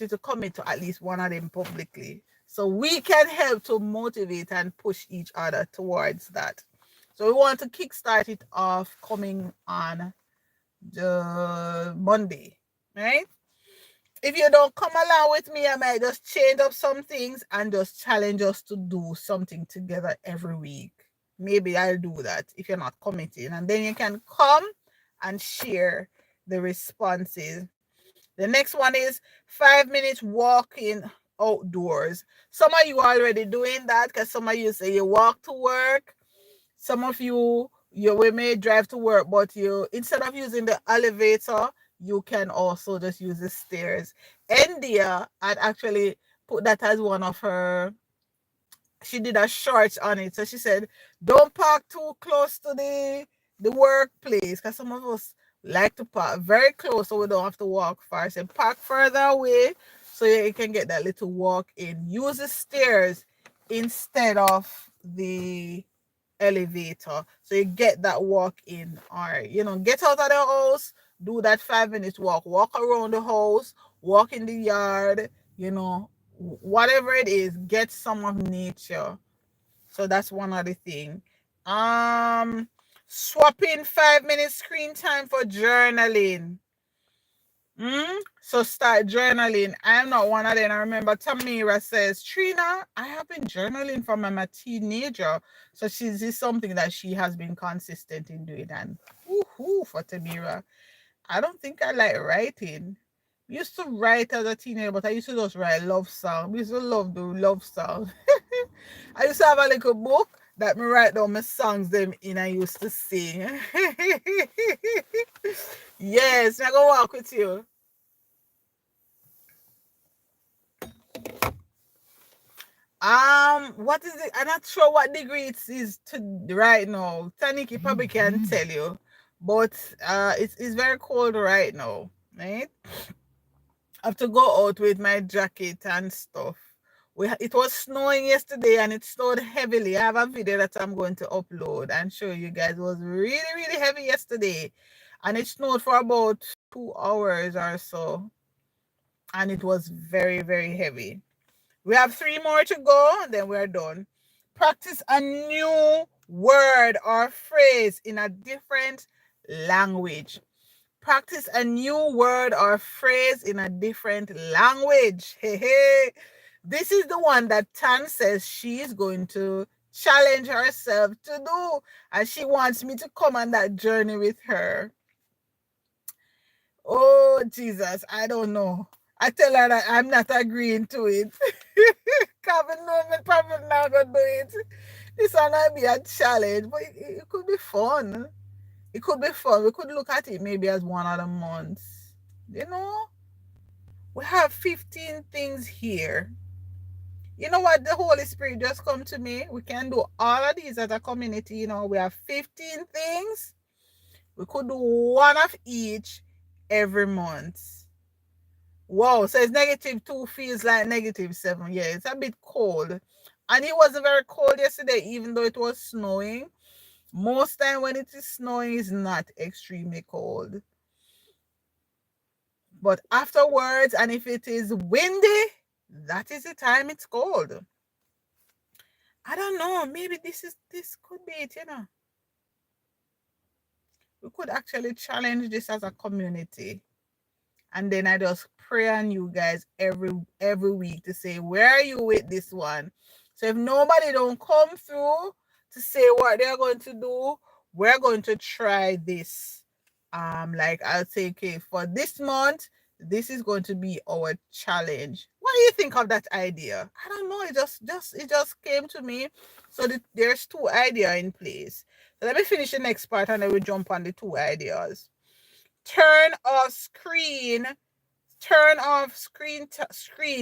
you to commit to at least one of them publicly, so we can help to motivate and push each other towards that. So we want to kickstart it off coming on the Monday, right? If you don't come along with me, I might just change up some things and just challenge us to do something together every week. Maybe I'll do that if you're not committing. And then you can come and share the responses. The next one is 5 minutes walking outdoors. Some of you are already doing that, because some of you say you walk to work. Some of you we may drive to work, but you, instead of using the elevator, you can also just use the stairs. India had actually put that as one of her, she did a short on it. So she said, don't park too close to the workplace, because some of us like to park very close so we don't have to walk far. So park further away so you can get that little walk in. Use the stairs instead of the elevator, so you get that walk in. Or get out of the house, do that 5 minutes walk around the house, walk in the yard, whatever it is, get some of nature. So that's one other thing. Swapping 5 minutes screen time for journaling. So start journaling. I'm not one of them. I remember Tamira says, Trina, I have been journaling from I'm a teenager. So this is something that she has been consistent in doing. And for Tamira, I don't think I like writing. I used to write as a teenager, but I used to just write love songs. I used to love the love songs. I used to have a little book that me write down my songs them in. I used to sing. Yes, I'm gonna walk with you. What is it? I'm not sure what degree it is to right now. Taniki probably can tell you, but it's very cold right now, right? I have to go out with my jacket and stuff. It was snowing yesterday and it snowed heavily. I have a video that I'm going to upload and show you guys. It was really, really heavy yesterday. And it snowed for about 2 hours or so. And it was very, very heavy. We have 3 more to go and then we're done. Practice a new word or phrase in a different language. Practice a new word or phrase in a different language. Hey, hey. This is the one that Tan says she is going to challenge herself to do. And she wants me to come on that journey with her. Oh, Jesus, I don't know. I tell her that I'm not agreeing to it. Kevin knows me probably not going to do it. This one might be a challenge, but it could be fun. It could be fun. We could look at it maybe as one of the months. You know? We have 15 things here. You know what? The Holy Spirit just come to me. We can do all of these as a community. You know, we have 15 things. We could do one of each every month. Wow, so it's -2 feels like -7. Yeah, it's a bit cold. And it wasn't very cold yesterday, even though it was snowing. Most time when it is snowing, it's not extremely cold. But afterwards, and if it is windy, that is the time it's cold. I don't know. Maybe this could be it, you know. We could actually challenge this as a community. And then I just pray on you guys every week to say, where are you with this one? So if nobody don't come through to say what they're going to do, we're going to try this. Like I'll say, okay, for this month, this is going to be our challenge. What do you think of that idea? I don't know. It just came to me. So there's 2 ideas in place. So let me finish the next part and then we jump on the 2 ideas. Turn off screen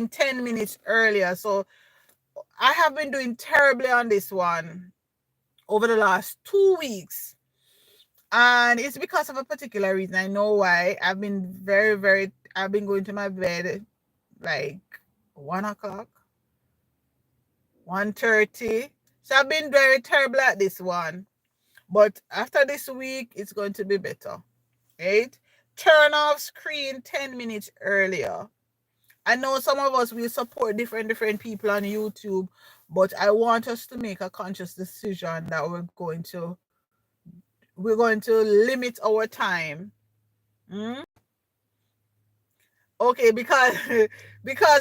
10 minutes earlier. So I have been doing terribly on this one over the last 2 weeks. And it's because of a particular reason. I know why. I've been I've been going to my bed like 1 o'clock, 1:30. So I've been very terrible at this one. But after this week, it's going to be better. Right? Turn off screen 10 minutes earlier. I know some of us will support different people on YouTube, but I want us to make a conscious decision that we're going to limit our time. Okay, because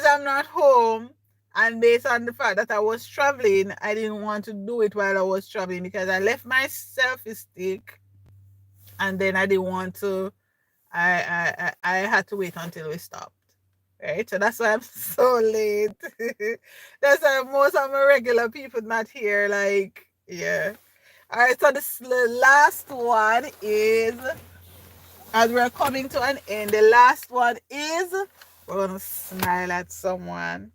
I'm not home, and based on the fact that I was traveling, I didn't want to do it while I was traveling because I left my selfie stick, and then I didn't want to. I had to wait until we stopped. Right, so that's why I'm so late. That's why most of my regular people not here. Like, yeah. All right, so the last one is, as we're coming to an end, the last one is we're gonna smile at someone.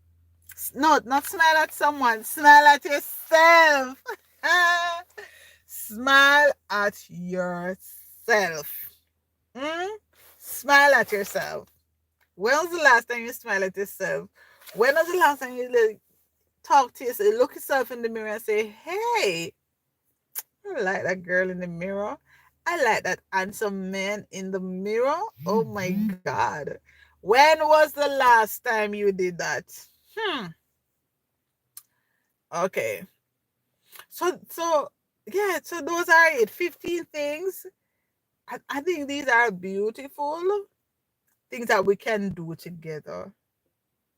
No, not smile at someone. Smile at yourself. Smile at yourself. Smile at yourself. When was the last time you smiled at yourself? When was the last time you talk to yourself, look yourself in the mirror and say, hey, I like that girl in the mirror. I like that handsome man in the mirror. Oh my God. When was the last time you did that? Okay. So yeah, so those are it. 15 things. I think these are beautiful things that we can do together.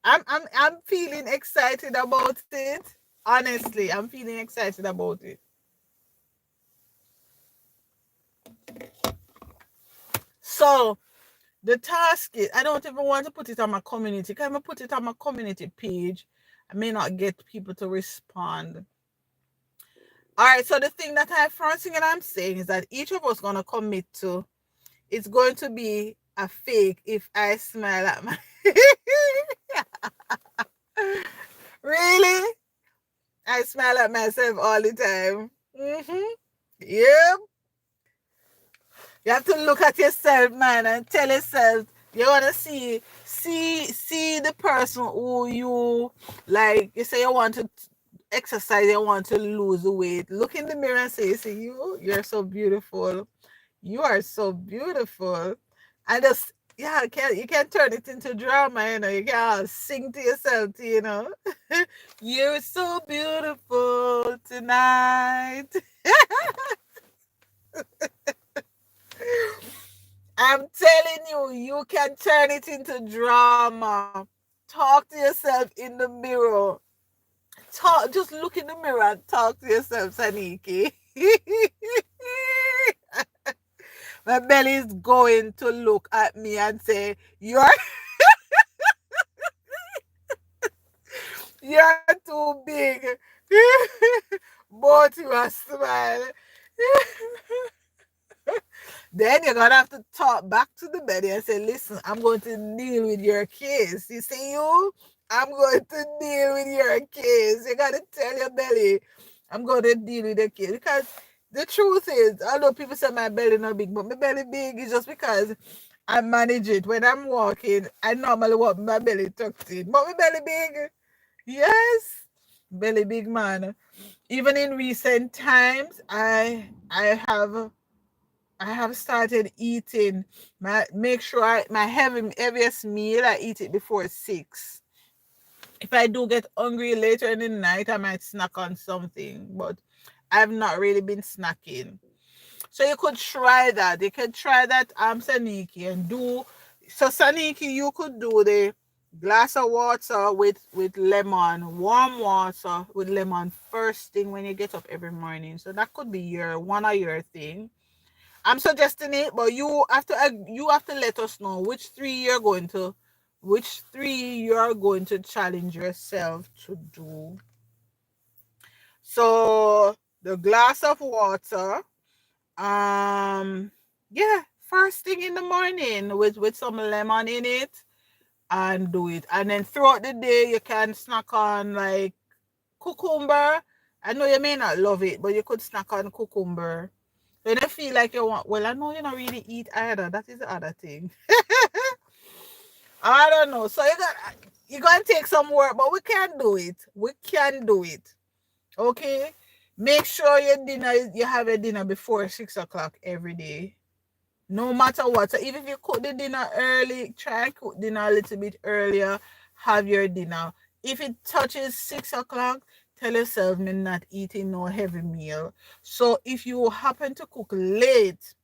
I'm feeling excited about it. Honestly, I'm feeling excited about it. So the task is, I don't even want to put it on my community. Can I put it on my community page? I may not get people to respond. All right, so the thing that first thing that I'm saying is that each of us gonna commit to, it's going to be a fake if I smile at my really? I smile at myself all the time. Yep. You have to look at yourself, man, and tell yourself You wanna see the person who you like. You say you want to exercise, you want to lose weight. Look in the mirror and say, "See you, you're so beautiful. You are so beautiful." And just yeah, you can turn it into drama. You can sing to yourself. You're so beautiful tonight. I'm telling you, you can turn it into drama. Talk to yourself in the mirror. Just look in the mirror and talk to yourself, Saniki. My belly is going to look at me and say, you're too big. Both you are smile. Then you're gonna have to talk back to the belly and say, listen, I'm going to deal with your case. You see you? I'm going to deal with your case. You gotta tell your belly, I'm going to deal with the case. Because the truth is, although people say my belly not big, but my belly big is just because I manage it. When I'm walking, I normally walk with my belly tucked in. But my belly big. Yes. Belly big man. Even in recent times, I have started eating make sure my heaviest meal I eat it before 6. If I do get hungry later in the night, I might snack on something, but I've not really been snacking. So you could try that. You could try that Saniki and do so Saniki, you could do the glass of water with lemon, warm water with lemon first thing when you get up every morning. So that could be your one of your thing. I'm suggesting it, but you have to let us know which 3 you're going to challenge yourself to do. So the glass of water, yeah, first thing in the morning with some lemon in it, and do it. And then throughout the day, you can snack on like cucumber. I know you may not love it, but you could snack on cucumber. When I feel like you want, well, I know you don't really eat either. That is the other thing. I don't know. So you're gonna take some work, but we can do it. We can do it. Okay. Make sure you have your dinner before 6 o'clock every day. No matter what. So even if you cook the dinner early, try and cook dinner a little bit earlier. Have your dinner. If it touches 6 o'clock, tell yourself me not eating no heavy meal. So if you happen to cook late,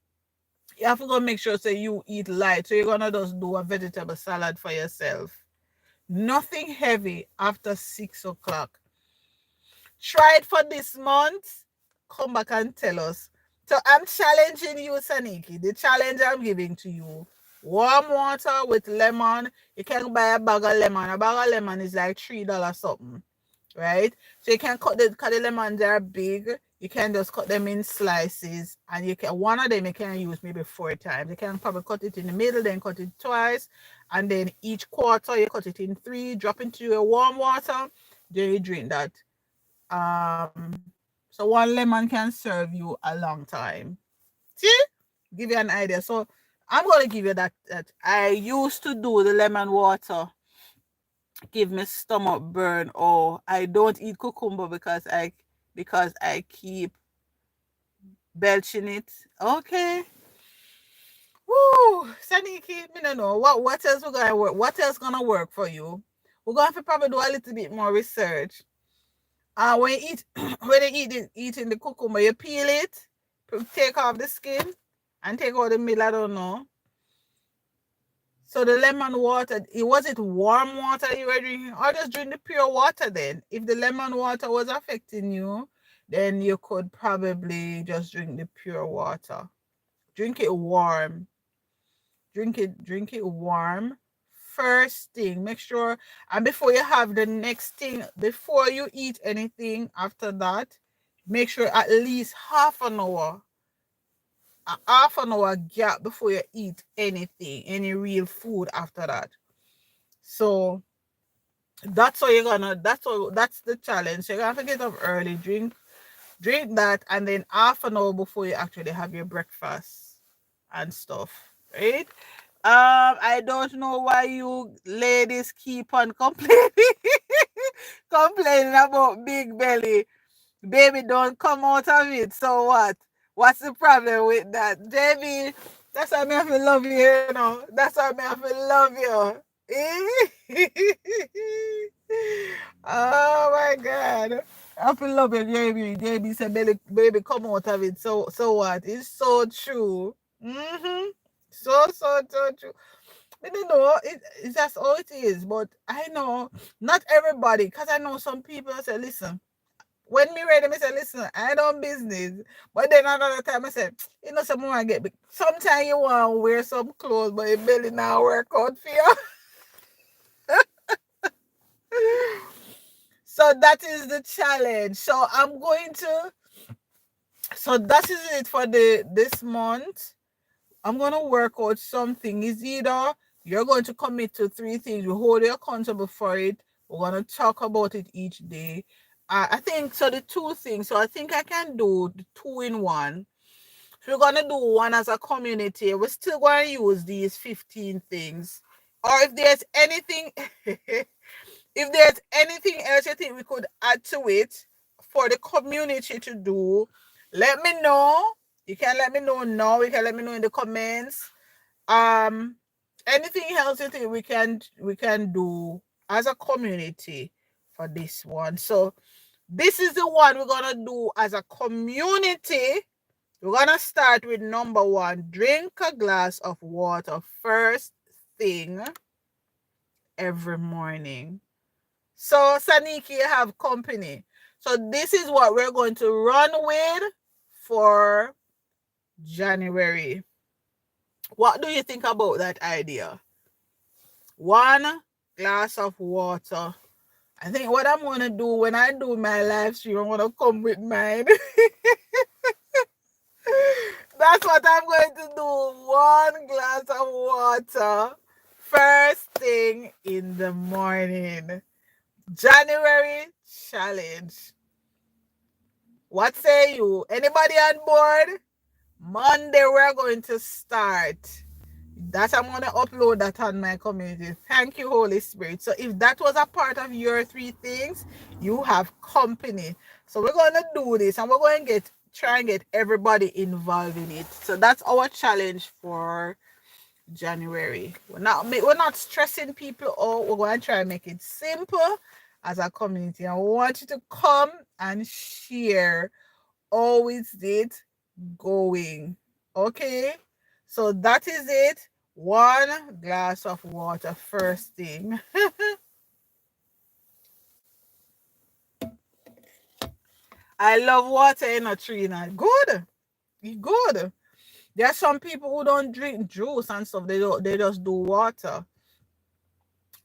you have to go make sure so you eat light. So you're gonna just do a vegetable salad for yourself. Nothing heavy after 6 o'clock. Try it for this month. Come back and tell us. So I'm challenging you, Saniki. The challenge I'm giving to you. Warm water with lemon. You can buy a bag of lemon. A bag of lemon is like $3 something. Right? So you can cut the lemons. They are big. You can just cut them in slices, and one of them you can use maybe 4 times. You can probably cut it in the middle, then cut it twice, and then each quarter you cut it in 3. Drop into your warm water. Then you drink that. So one lemon can serve you a long time. See? Give you an idea. So I'm gonna give you that I used to do the lemon water give me stomach burn, or I don't eat cucumber because I keep belching it. Okay. Woo, Saniki, me no know what else we're gonna work. What else gonna work for you? We're gonna have to probably do a little bit more research. When you eat when you eating the cucumber, you peel it, take off the skin, and take out the middle. I don't know. So the lemon water, was it warm water you were drinking, or just drink the pure water then? If the lemon water was affecting you, then you could probably just drink the pure water. Drink it warm. Drink it warm. First thing, make sure, and before you have the next thing, before you eat anything after that, make sure at least a half an hour gap before you eat anything, any real food after that. So that's the challenge. So you're gonna have to get up early, drink that, and then half an hour before you actually have your breakfast and stuff, right? I don't know why you ladies keep on complaining, complaining about big belly. Baby, don't come out of it. So what? What's the problem with that? JB, that's why me have to love you, you know. That's why me have to love you. Eh? Oh my God. I have to love you, JB. JB said, baby, come out of it. So what? It's so true. Mm-hmm. So true. I don't know. It's just how it is. But I know not everybody, because I know some people say, listen, when me ready, me say, listen, I don't business. But then another time I say, you know, some more get big. Sometimes you want to wear some clothes, but your belly now work out for you. So that is the challenge. So I'm going to, so that is it for this month. I'm gonna work out something. Is either you're going to commit to 3 things, we hold you accountable for it. We're gonna talk about it each day. I think so. The 2 things. So I think I can do the 2 in 1. So we're gonna do one as a community. We're still going to use these 15 things. Or if there's anything, if there's anything else you think we could add to it for the community to do, let me know. You can let me know now. You can let me know in the comments. Um, anything else you think we can do as a community for this one? So this is the one we're gonna do as a community. We're gonna start with number 1. Drink a glass of water first thing every morning. So Saniki, you have company. So this is what we're going to run with for January. What do you think about that idea? 1 glass of water. I think what I'm gonna do when I do my live stream, I'm gonna come with mine. That's what I'm going to do. 1 glass of water first thing in the morning. January challenge. What say you? Anybody on board? Monday we're going to start. That I'm going to upload that on my community. Thank you, Holy Spirit. So if that was a part of your 3 things, you have company. So we're going to do this and we're going to try and get everybody involved in it. So that's our challenge for January. We're not stressing people out. We're going to try and make it simple as a community. I want you to come and share how is it going. Okay? So that is it. 1 glass of water first thing. I love water in a tree now. Good. Good. There are some people who don't drink juice and stuff. They just do water.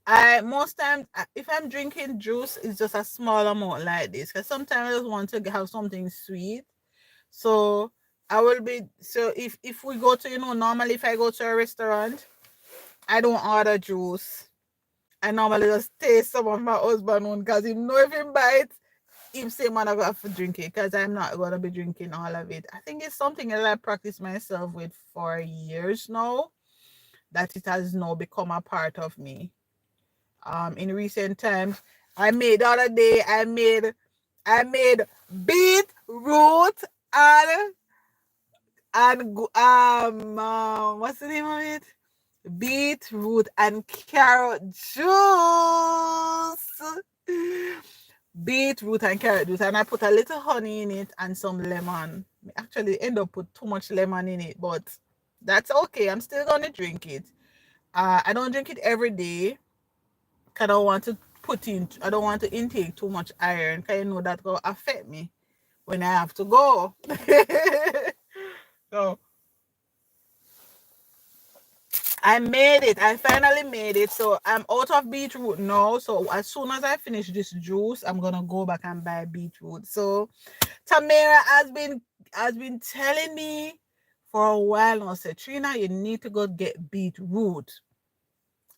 I most times if I'm drinking juice, it's just a small amount like this. Because sometimes I just want to have something sweet. So I will be so if we go to, normally if I go to a restaurant, I don't order juice. I normally just taste some of my husband one because he know if he buy it, him say man I have to drink it because I'm not gonna be drinking all of it. I think it's something that I practice myself with for years now, that it has now become a part of me. In recent times, I made the other day I made beetroot and what's the name of it? Beetroot and carrot juice. Beetroot and carrot juice, and I put a little honey in it and some lemon. I actually end up put too much lemon in it, but that's okay. I'm still gonna drink it. I don't drink it every day. Cause I don't want to intake too much iron. Cause you know that will affect me when I have to go. So I made it. I finally made it. So I'm out of beetroot now. So as soon as I finish this juice, I'm gonna go back and buy beetroot. So Tamara has been telling me for a while now, say, Trina, you need to go get beetroot.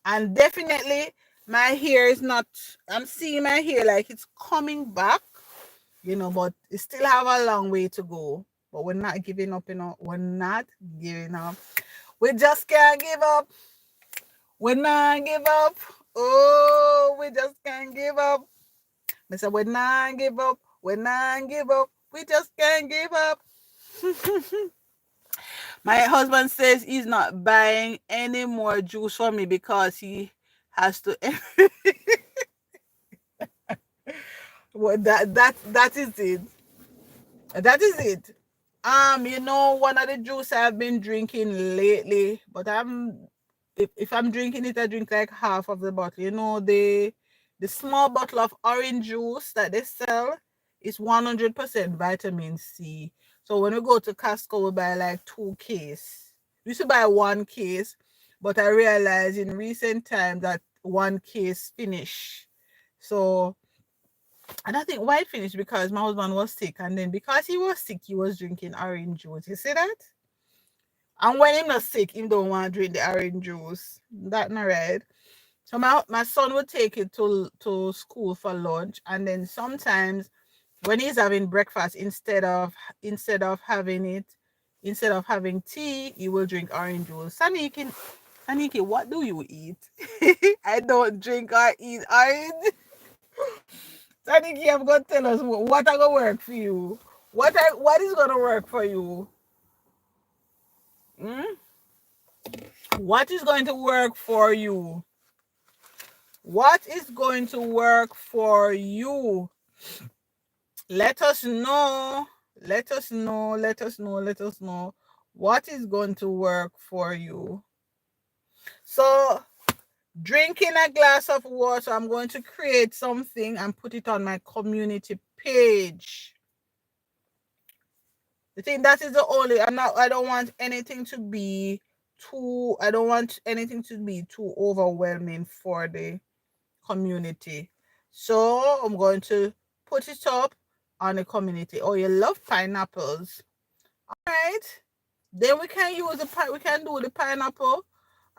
And definitely my hair is not, I'm seeing my hair like it's coming back, but it still have a long way to go. But we're not giving up, We're not giving up. We just can't give up. We not give up. Oh, we just can't give up. I said, we not give up. We not give up. We just can't give up. My husband says he's not buying any more juice for me because he has to. Well, that is it. That is it. One of the juice I've been drinking lately, but if I'm drinking it, I drink like half of the bottle. The small bottle of orange juice that they sell is 100% vitamin C. So when we go to Costco, we buy like 2 case. We used to buy 1 case, but I realized in recent times that 1 case finish. So, and I think why it finished because my husband was sick, and then because he was sick, he was drinking orange juice. You see that? And when he's not sick, he don't want to drink the orange juice. That not right. So my son would take it to school for lunch, and then sometimes when he's having breakfast, instead of having tea, he will drink orange juice. Saniki, what do you eat? I don't drink or eat orange. Saniki, I'm gonna tell us what are gonna work for you. What is gonna work for you? Hmm? What is going to work for you? What is going to work for you? Let us know. Let us know. Let us know. Let us know what is going to work for you. So, drinking a glass of water, I'm going to create something and put it on my community page. The thing that is the only I don't want anything to be too overwhelming for the community. So I'm going to put it up on the community. Oh, you love pineapples. All right. Then we can do the pineapple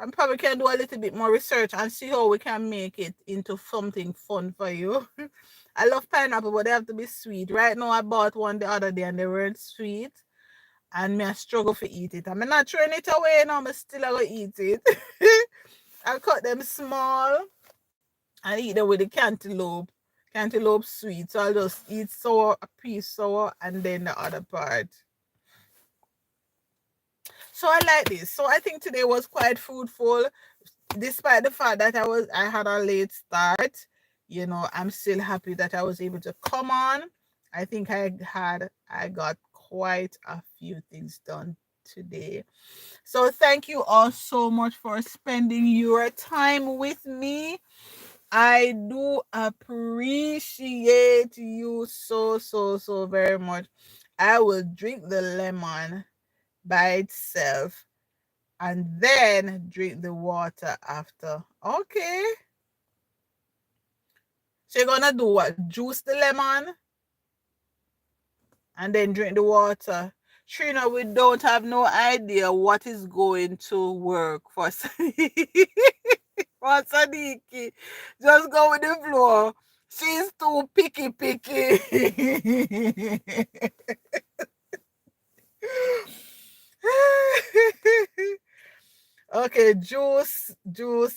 and probably can do a little bit more research and see how we can make it into something fun for you. I love pineapple, but they have to be sweet. Right now I bought one the other day and they weren't sweet. And me I struggle to eat it. I'm not throwing it away now, I'm still gonna eat it. I cut them small and eat them with the cantaloupe sweet. So I'll just eat a piece sour, and then the other part. So I like this. So I think today was quite fruitful, despite the fact that I had a late start. I'm still happy that I was able to come on. I think I got quite a few things done today. So thank you all so much for spending your time with me. I do appreciate you so, so, so very much. I will drink the lemon by itself and then drink the water after. Okay. So you're gonna do what? Juice the lemon and then drink the water. Trina, we don't have no idea what is going to work for for Sadiki. Just go with the flow. She's too picky. Okay, just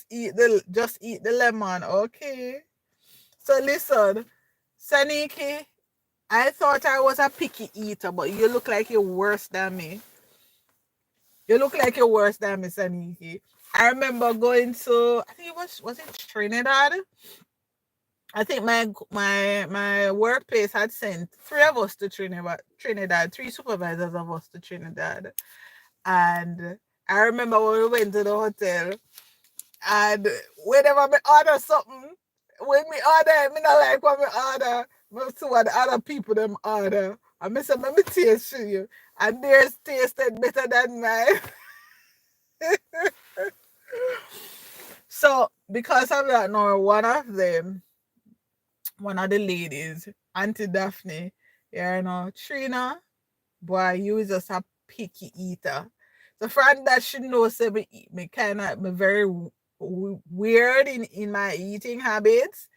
eat the lemon. Okay. So listen, Saniki, I thought I was a picky eater, but you look like you're worse than me. You look like you're worse than me, Saniki. I remember going to, I think was it Trinidad? I think my workplace had sent 3 of us to Trinidad, 3 supervisors of us to Trinidad. And I remember when we went to the hotel, and whenever me order something, when me order, me not like what me order. Me see what the other people them order. And me say, let me taste you. And theirs tasted better than mine. So because of that, now one of the ladies, Auntie Daphne, Trina, boy, you is just a picky eater. So from that, she knows that me kind of me very weird in my eating habits,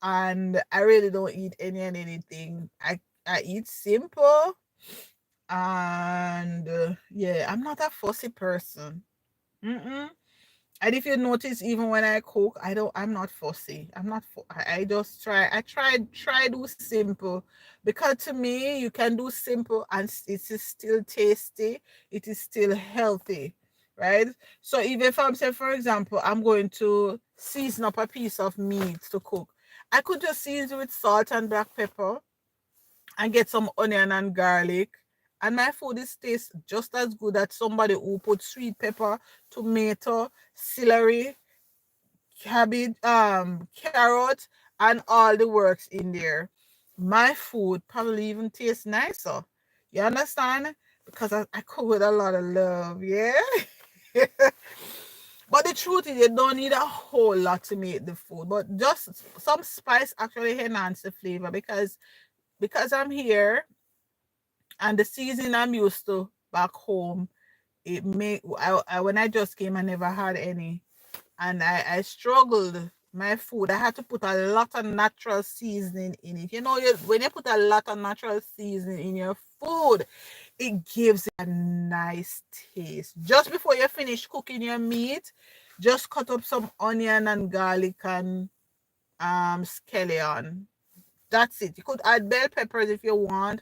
and I really don't eat anything. I eat simple, and yeah, I'm not a fussy person. Mm-mm. And if you notice, even when I cook, I'm not fussy. I just try do simple, because to me, you can do simple and it is still tasty. It is still healthy, right? So even if I'm saying, for example, I'm going to season up a piece of meat to cook, I could just season with salt and black pepper and get some onion and garlic. And my food is tastes just as good as somebody who put sweet pepper, tomato, celery, cabbage, carrot, and all the works in there. My food probably even tastes nicer. You understand? Because I cook with a lot of love, yeah? But the truth is, you don't need a whole lot to make the food, but just some spice actually enhance the flavor, because I'm here and the season I'm used to back home, when I just came, I never had any, and I struggled. My food, I had to put a lot of natural seasoning in it. When you put a lot of natural seasoning in your food, it gives it a nice taste. Just before you finish cooking your meat, just cut up some onion and garlic and scallion. That's it. You could add bell peppers if you want,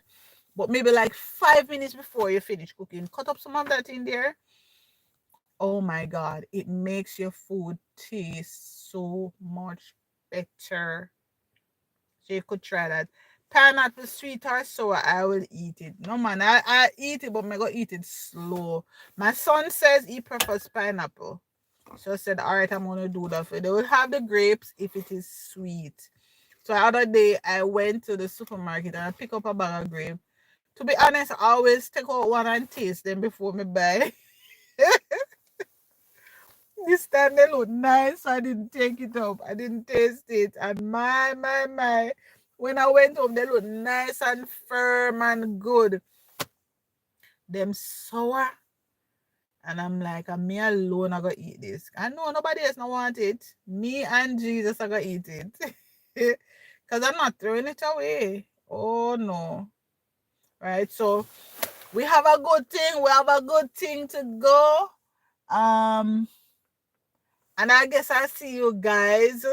but maybe like 5 minutes before you finish cooking, cut up some of that in there. Oh my God, it makes your food taste so much better. So you could try that. Pineapple, sweet or sour, I will eat it. No man, I eat it, but I'm gonna eat it slow. My son says he prefers pineapple. So I said, all right, I'm gonna do that for you. They will have the grapes if it is sweet. So the other day I went to the supermarket and I pick up a bag of grape. To be honest, I always take out one and taste them before me buy. This time they look nice, so I didn't take it up. I didn't taste it. And my. When I went home, they look nice and firm and good. Them sour. And I'm like, I'm me alone, I gotta eat this. I know nobody else don't want it. Me and Jesus are gonna eat it. Because I'm not throwing it away. Oh no. Right. So we have a good thing. We have a good thing to go. Um, and I guess I'll see you guys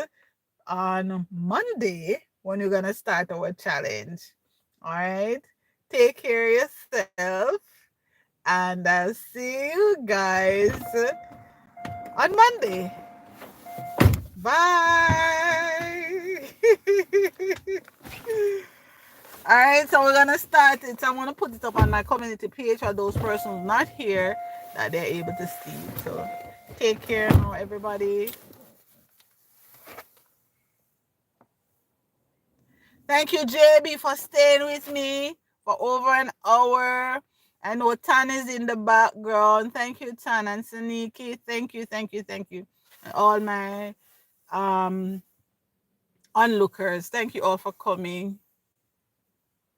on Monday when you're gonna start our challenge. All right. Take care of yourself, and I'll see you guys on Monday. Bye. All right, so we're gonna start it. I'm gonna put it up on my community page for those persons not here that they're able to see it. So take care now, everybody. Thank you, JB, for staying with me for over an hour. I know Tan is in the background. Thank you, Tan and Saniki. Thank you. And all my onlookers. Thank you all for coming.